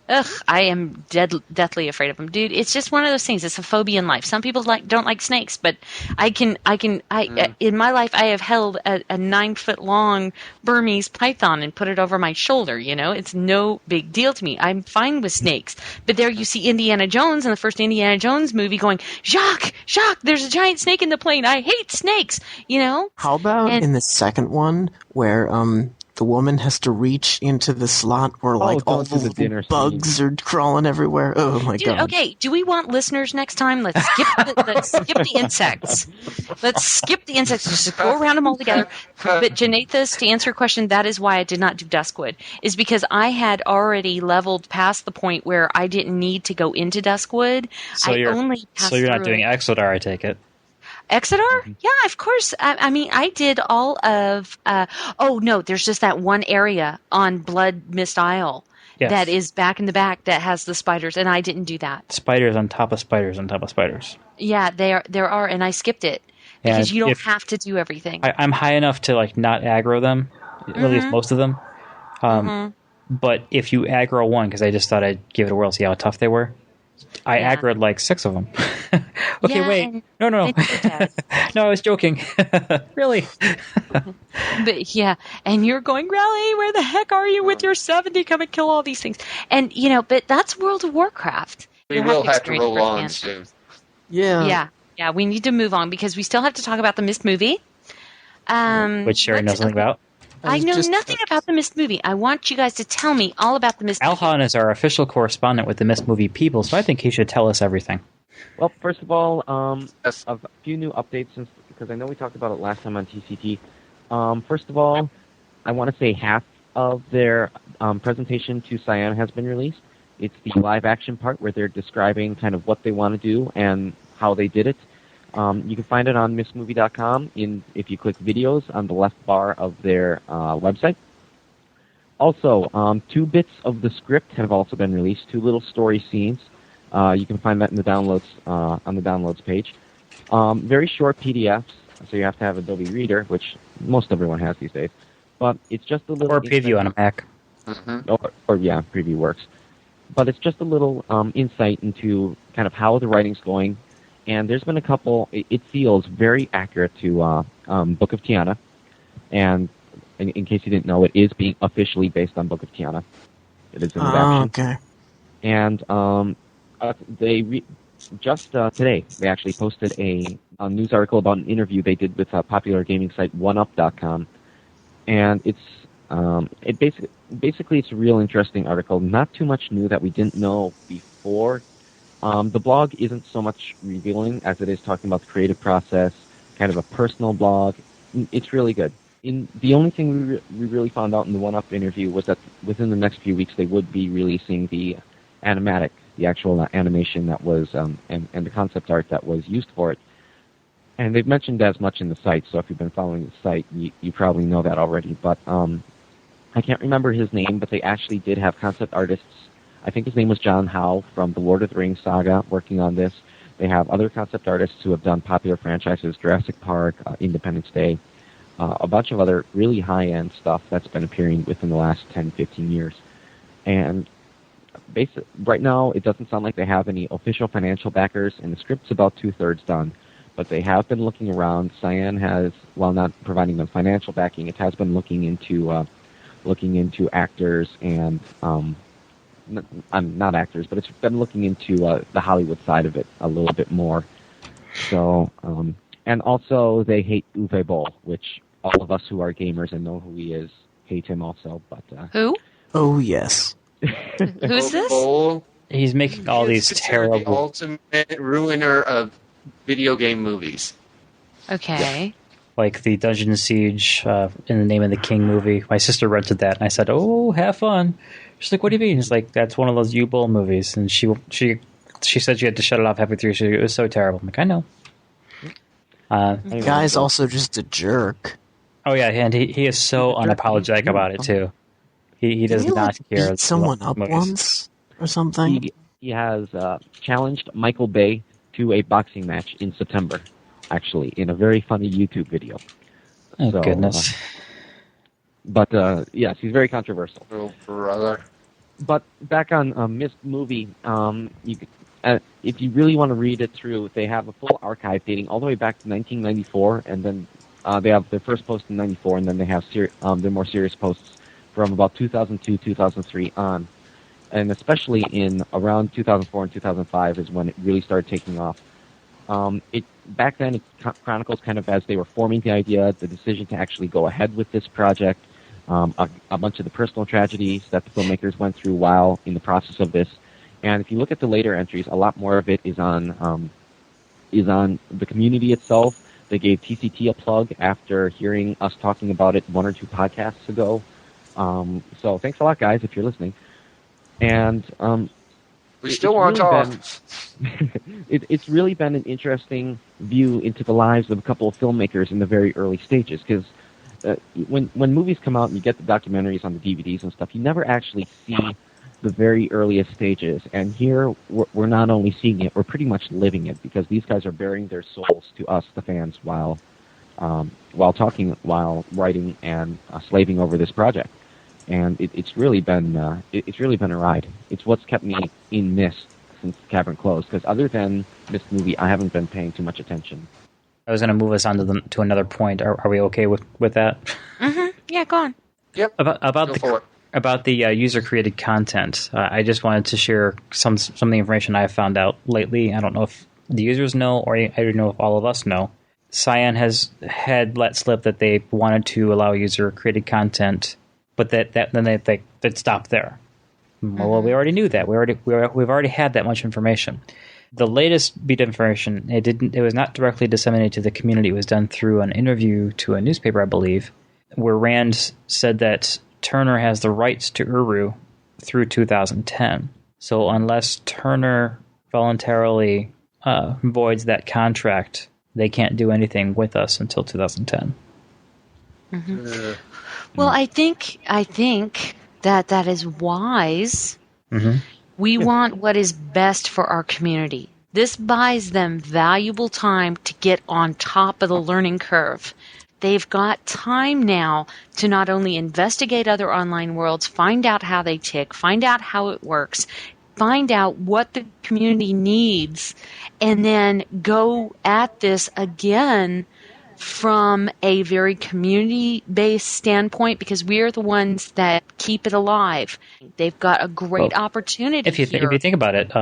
Ugh, I am deathly afraid of them, dude. It's just one of those things. It's a phobia in life. Some people don't like snakes, but in my life, I have held a 9-foot long Burmese python and put it over my shoulder. You know, it's no big deal to me. I'm fine with snakes. But there you see Indiana Jones in the first Indiana Jones movie going, Jacques, there's a giant snake in the plane. I hate snakes. You know. How about in the second one where the woman has to reach into the slot where all the little bugs are crawling everywhere. Oh my god! Okay, do we want listeners next time? Let's skip the insects. Let's skip the insects. Just go around them all together. But Janathus, to answer your question, that is why I did not do Duskwood. Is because I had already leveled past the point where I didn't need to go into Duskwood. So you're not doing Exodar, I take it. Exodar? Yeah, of course. I mean, I did all of... oh, no, there's just that one area on Blood Mist Isle that is back in the back that has the spiders, and I didn't do that. Spiders on top of spiders on top of spiders. Yeah, there are, and I skipped it. Because you don't have to do everything. I'm high enough to not aggro them, at least most of them. But if you aggro one, because I just thought I'd give it a whirl, see how tough they were, I aggroed 6 of them. Okay, yeah, wait. No. No, I was joking. Really? But yeah, and you're going, Rally, where the heck are you with your 70? Come and kill all these things. And, but that's World of Warcraft. We will have to roll on soon. Yeah. Yeah, we need to move on because we still have to talk about the Mist movie. Which Sherry knows something about. I know nothing about the Mist movie. I want you guys to tell me all about the Mist movie. Alhan is our official correspondent with the Mist movie people, so I think he should tell us everything. Well, first of all, a few new updates because I know we talked about it last time on TCT. First of all, I want to say half of their presentation to Cyan has been released. It's the live action part where they're describing kind of what they want to do and how they did it. You can find it on mistmovie.com if you click videos on the left bar of their website. Also, 2 bits of the script have also been released, 2 little story scenes. You can find that in the downloads on the downloads page. Very short PDFs, so you have to have Adobe Reader, which most everyone has these days. But it's just a little... Or Preview on a Mac. Preview works. But it's just a little insight into kind of how the writing's going. And there's been a couple... It feels very accurate to Book of Tiana. And in case you didn't know, it is being officially based on Book of Tiana. It is in adaptation. Okay. And today, they actually posted a news article about an interview they did with a popular gaming site, OneUp.com. And it's basically it's a real interesting article. Not too much new that we didn't know before. The blog isn't so much revealing as it is talking about the creative process, kind of a personal blog. It's really good. The only thing we really found out in the OneUp interview was that within the next few weeks they would be releasing the animatic, the actual animation that was, and the concept art that was used for it. And they've mentioned as much in the site, so if you've been following the site, you probably know that already. But I can't remember his name, but they actually did have concept artists. I think his name was John Howe from the Lord of the Rings saga working on this. They have other concept artists who have done popular franchises, Jurassic Park, Independence Day, a bunch of other really high-end stuff that's been appearing within the last 10, 15 years. And right now, it doesn't sound like they have any official financial backers, and the script's about 2/3 done. But they have been looking around. Cyan has, while not providing them financial backing, it has been looking into actors and not actors, but it's been looking into the Hollywood side of it a little bit more. So, and also they hate Uwe Boll, which all of us who are gamers and know who he is hate him also. But who? Oh yes. Who's this? Boll He's making all these terrible... The ultimate ruiner of video game movies. Okay. Yeah. Like the Dungeon Siege in the Name of the King movie. My sister rented that, and I said, "Oh, have fun." She's like, "What do you mean?" It's like, "That's one of those U-Bowl movies." And she said she had to shut it off halfway through. It was so terrible. I'm like, I know. The guy's also just a jerk. Oh yeah, and he is so unapologetic about it too. He does not care. Beat someone up once or something. He has challenged Michael Bay to a boxing match in September, actually, in a very funny YouTube video. Oh, so, goodness. But yes, he's very controversial. Oh, brother. But back on Mist movie, if you really want to read it through, they have a full archive dating all the way back to 1994, and then they have their first post in 94, and then they have their more serious posts from about 2002, 2003 on. And especially in around 2004 and 2005 is when it really started taking off. Back then, it chronicles kind of as they were forming the idea, the decision to actually go ahead with this project, a bunch of the personal tragedies that the filmmakers went through while in the process of this. And if you look at the later entries, a lot more of it is on the community itself. They gave TCT a plug after hearing us talking about it 1 or 2 podcasts ago. So thanks a lot, guys, if you're listening. And we still want to talk. It's really been an interesting view into the lives of a couple of filmmakers in the very early stages, because when movies come out and you get the documentaries on the DVDs and stuff, you never actually see the very earliest stages. And here, we're not only seeing it, we're pretty much living it, because these guys are bearing their souls to us, the fans, while talking, while writing, and slaving over this project. And it's really been a ride. It's what's kept me in Mist since Cavern closed, because other than Mist movie, I haven't been paying too much attention. I was going to move us on to another point. Are we okay with that? Mm-hmm. Yeah, go on. Yep. About the user-created content, I just wanted to share some of the information I've found out lately. I don't know if the users know, or I don't know if all of us know. Cyan has had let slip that they wanted to allow user-created content, but then they stopped there. Mm-hmm. Well, we already knew that. We've already had that much information. The latest bit of information, it was not directly disseminated to the community. It was done through an interview to a newspaper, I believe, where Rand said that Turner has the rights to Uru through 2010. So unless Turner voluntarily voids that contract, they can't do anything with us until 2010. Mm-hmm. Well, I think that is wise. Mm-hmm. We want what is best for our community. This buys them valuable time to get on top of the learning curve. They've got time now to not only investigate other online worlds, find out how they tick, find out how it works, find out what the community needs, and then go at this again from a very community-based standpoint, because we're the ones that keep it alive. They've got a great opportunity if you think about it,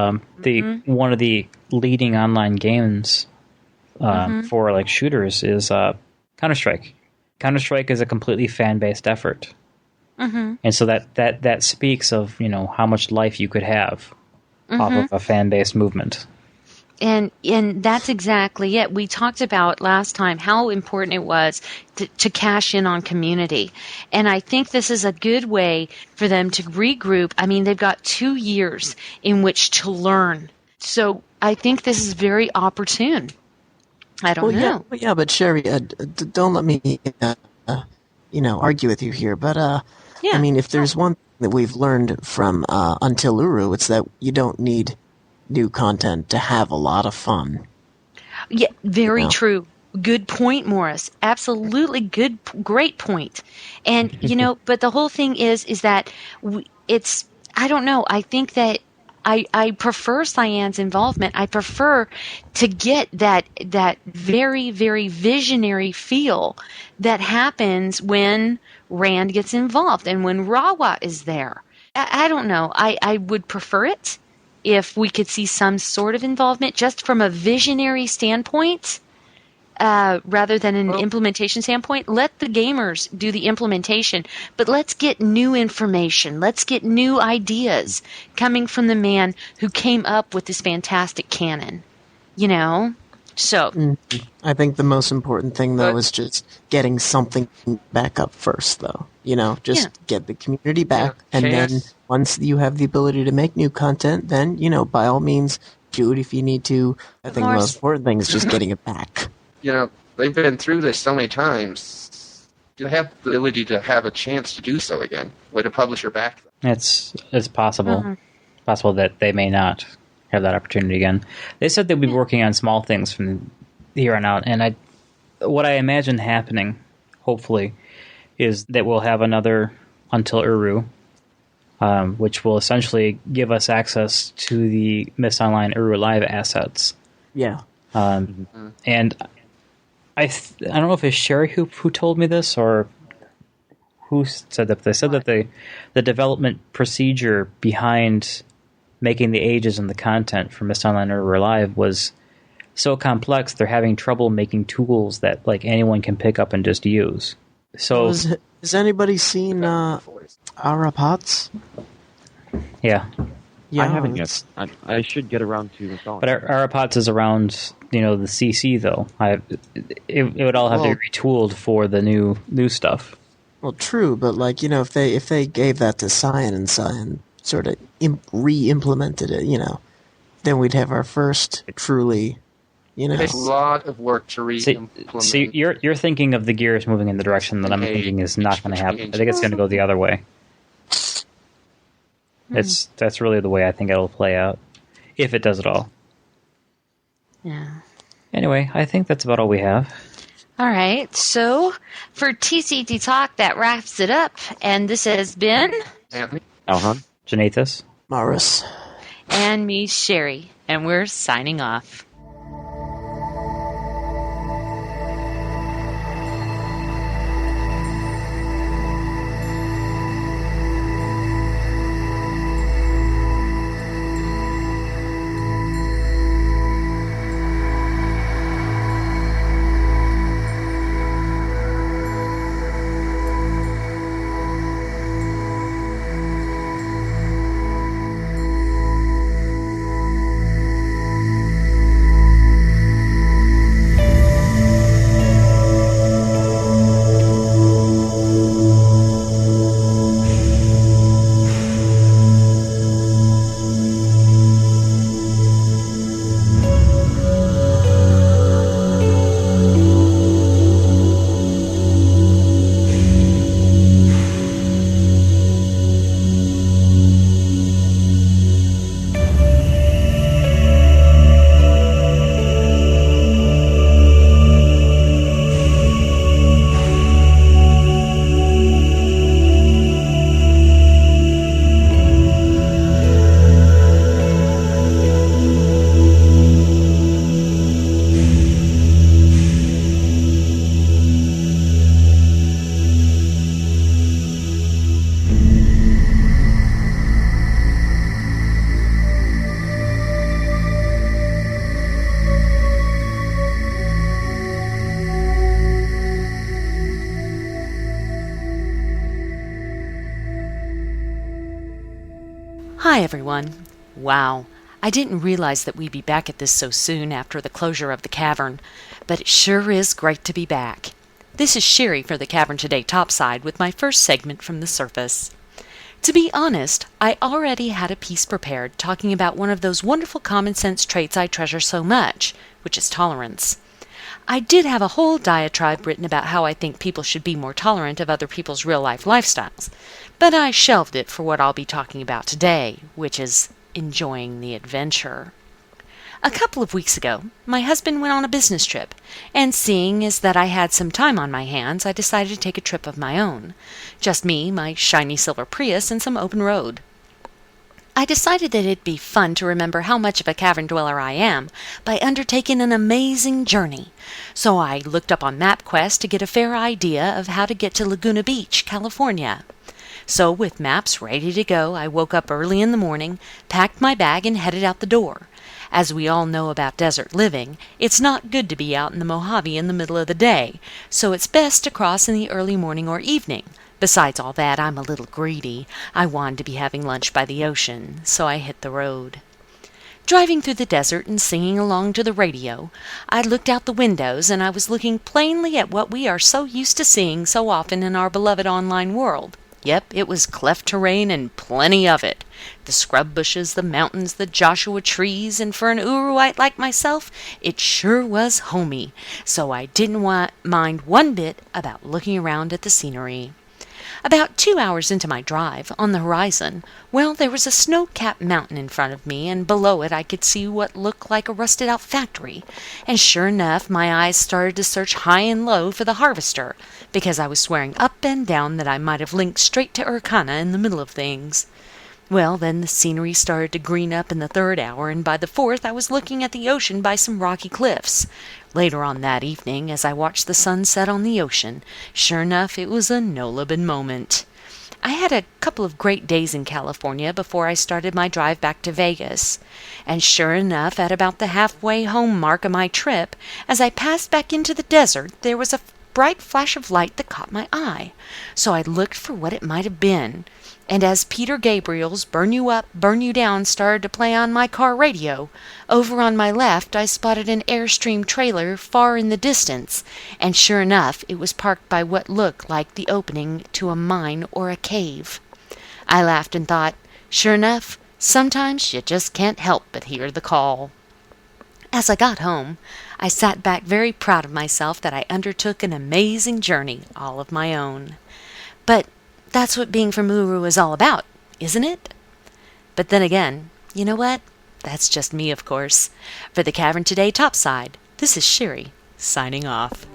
one of the leading online games for like shooters is Counter-Strike. Counter-Strike is a completely fan-based effort. Mm-hmm. And so that speaks of, how much life you could have off of a fan-based movement. And that's exactly it. We talked about last time how important it was to cash in on community. And I think this is a good way for them to regroup. I mean, they've got 2 years in which to learn. So I think this is very opportune. I don't know. Yeah, but Sherry, don't let me, argue with you here. But, I mean, if there's one thing that we've learned from Until Uru, it's that you don't need new content to have a lot of fun. Yeah, very true. Good point, Morris. Absolutely great point. And, but the whole thing is that I don't know, I think that I prefer Cyan's involvement. I prefer to get that very, very visionary feel that happens when Rand gets involved and when Rawa is there. I don't know. I would prefer it if we could see some sort of involvement just from a visionary standpoint rather than an implementation standpoint. Let the gamers do the implementation, but let's get new information. Let's get new ideas coming from the man who came up with this fantastic canon, So, I think the most important thing, though, is just getting something back up first, though. Get the community back, and then once you have the ability to make new content, then, by all means, do it if you need to. I think the most important thing is just getting it back. They've been through this so many times. You have the ability to have a chance to do so again with a publisher back. It's possible. Possible that they may not have that opportunity again. They said they'd be working on small things from here on out, and what I imagine happening, hopefully, is that we'll have another Until Uru. which will essentially give us access to the Mist Online Uru Live assets. Yeah. And I don't know if it's Sherry who told me this or who said that. They said that the development procedure behind making the ages and the content for Mist Online Uru Live was so complex they're having trouble making tools that like anyone can pick up and just use. So has anybody seen Arapots? Yeah. I haven't yet. I should get around to installing. But Arapots is around, the CC though. It would all have to be retooled for the new stuff. Well, true, but if they gave that to Cyan and Cyan sort of re-implemented it, then we'd have our first truly, It takes a lot of work to re-implement. See, you're thinking of the gears moving in the direction that I'm thinking is not going to happen. I think it's going to go the other way. That's really the way I think it'll play out, if it does at all. Yeah. Anyway, I think that's about all we have. All right, so for TCT Talk, that wraps it up, and this has been Anthony, Alhan, Janathus, Morris, and me, Sherry, and we're signing off. Hi, everyone. Wow, I didn't realize that we'd be back at this so soon after the closure of the cavern, but it sure is great to be back. This is Sherry for the Cavern Today Topside with my first segment from the surface. To be honest, I already had a piece prepared talking about one of those wonderful common sense traits I treasure so much, which is tolerance. I did have a whole diatribe written about how I think people should be more tolerant of other people's real-life lifestyles, but I shelved it for what I'll be talking about today, which is enjoying the adventure. A couple of weeks ago, my husband went on a business trip, and seeing as that I had some time on my hands, I decided to take a trip of my own. Just me, my shiny silver Prius, and some open road. I decided that it'd be fun to remember how much of a cavern dweller I am by undertaking an amazing journey. So I looked up on MapQuest to get a fair idea of how to get to Laguna Beach, California. So with maps ready to go, I woke up early in the morning, packed my bag, and headed out the door. As we all know about desert living, it's not good to be out in the Mojave in the middle of the day, so it's best to cross in the early morning or evening. Besides all that, I'm a little greedy. I wanted to be having lunch by the ocean, so I hit the road. Driving through the desert and singing along to the radio, I looked out the windows and I was looking plainly at what we are so used to seeing so often in our beloved online world. Yep, it was cleft terrain and plenty of it. The scrub bushes, the mountains, the Joshua trees, and for an Uruite like myself, it sure was homey, so I didn't mind one bit about looking around at the scenery. About 2 hours into my drive, on the horizon, well, there was a snow-capped mountain in front of me, and below it I could see what looked like a rusted-out factory. And sure enough, my eyes started to search high and low for the harvester, because I was swearing up and down that I might have linked straight to Urkana in the middle of things. Well, then the scenery started to green up in the third hour, and by the fourth I was looking at the ocean by some rocky cliffs. Later on that evening, as I watched the sun set on the ocean, sure enough, it was a no-libin moment. I had a couple of great days in California before I started my drive back to Vegas. And sure enough, at about the halfway home mark of my trip, as I passed back into the desert, there was a bright flash of light that caught my eye. So I looked for what it might have been. And as Peter Gabriel's Burn You Up, Burn You Down started to play on my car radio, over on my left I spotted an Airstream trailer far in the distance, and sure enough it was parked by what looked like the opening to a mine or a cave. I laughed and thought, sure enough, sometimes you just can't help but hear the call. As I got home, I sat back very proud of myself that I undertook an amazing journey all of my own. But that's what being from Uru is all about, isn't it? But then again, you know what? That's just me, of course. For the Cavern Today Topside, this is Sherry, signing off.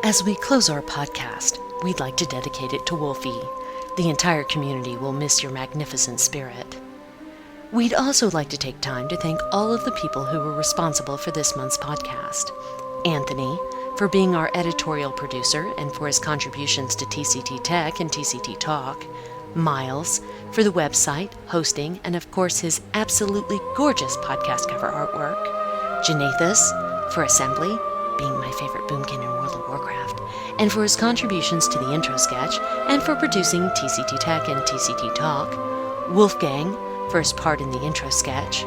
As we close our podcast, we'd like to dedicate it to Wolfie. The entire community will miss your magnificent spirit. We'd also like to take time to thank all of the people who were responsible for this month's podcast. Anthony, for being our editorial producer and for his contributions to TCT Tech and TCT Talk. Miles, for the website, hosting, and of course his absolutely gorgeous podcast cover artwork. Janathus, for assembly, being my favorite boomkin in World of Warcraft, and for his contributions to the intro sketch, and for producing TCT Tech and TCT Talk. Wolfgang, for his part in the intro sketch.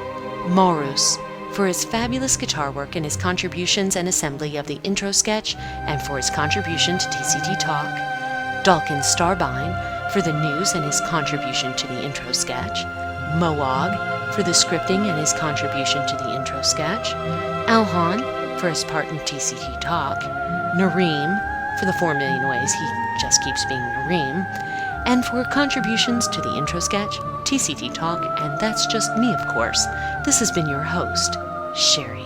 Maurus, for his fabulous guitar work and his contributions and assembly of the intro sketch, and for his contribution to TCT Talk. Dalkin Starbine, for the news and his contribution to the intro sketch. Moog, for the scripting and his contribution to the intro sketch. Alhan, for his part in TCT Talk. Nareem, for the 4 million ways he just keeps being Nareem. And for contributions to the intro sketch, TCT Talk, and that's just me, of course. This has been your host, Sherry.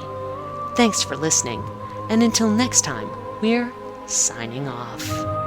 Thanks for listening, and until next time, we're signing off.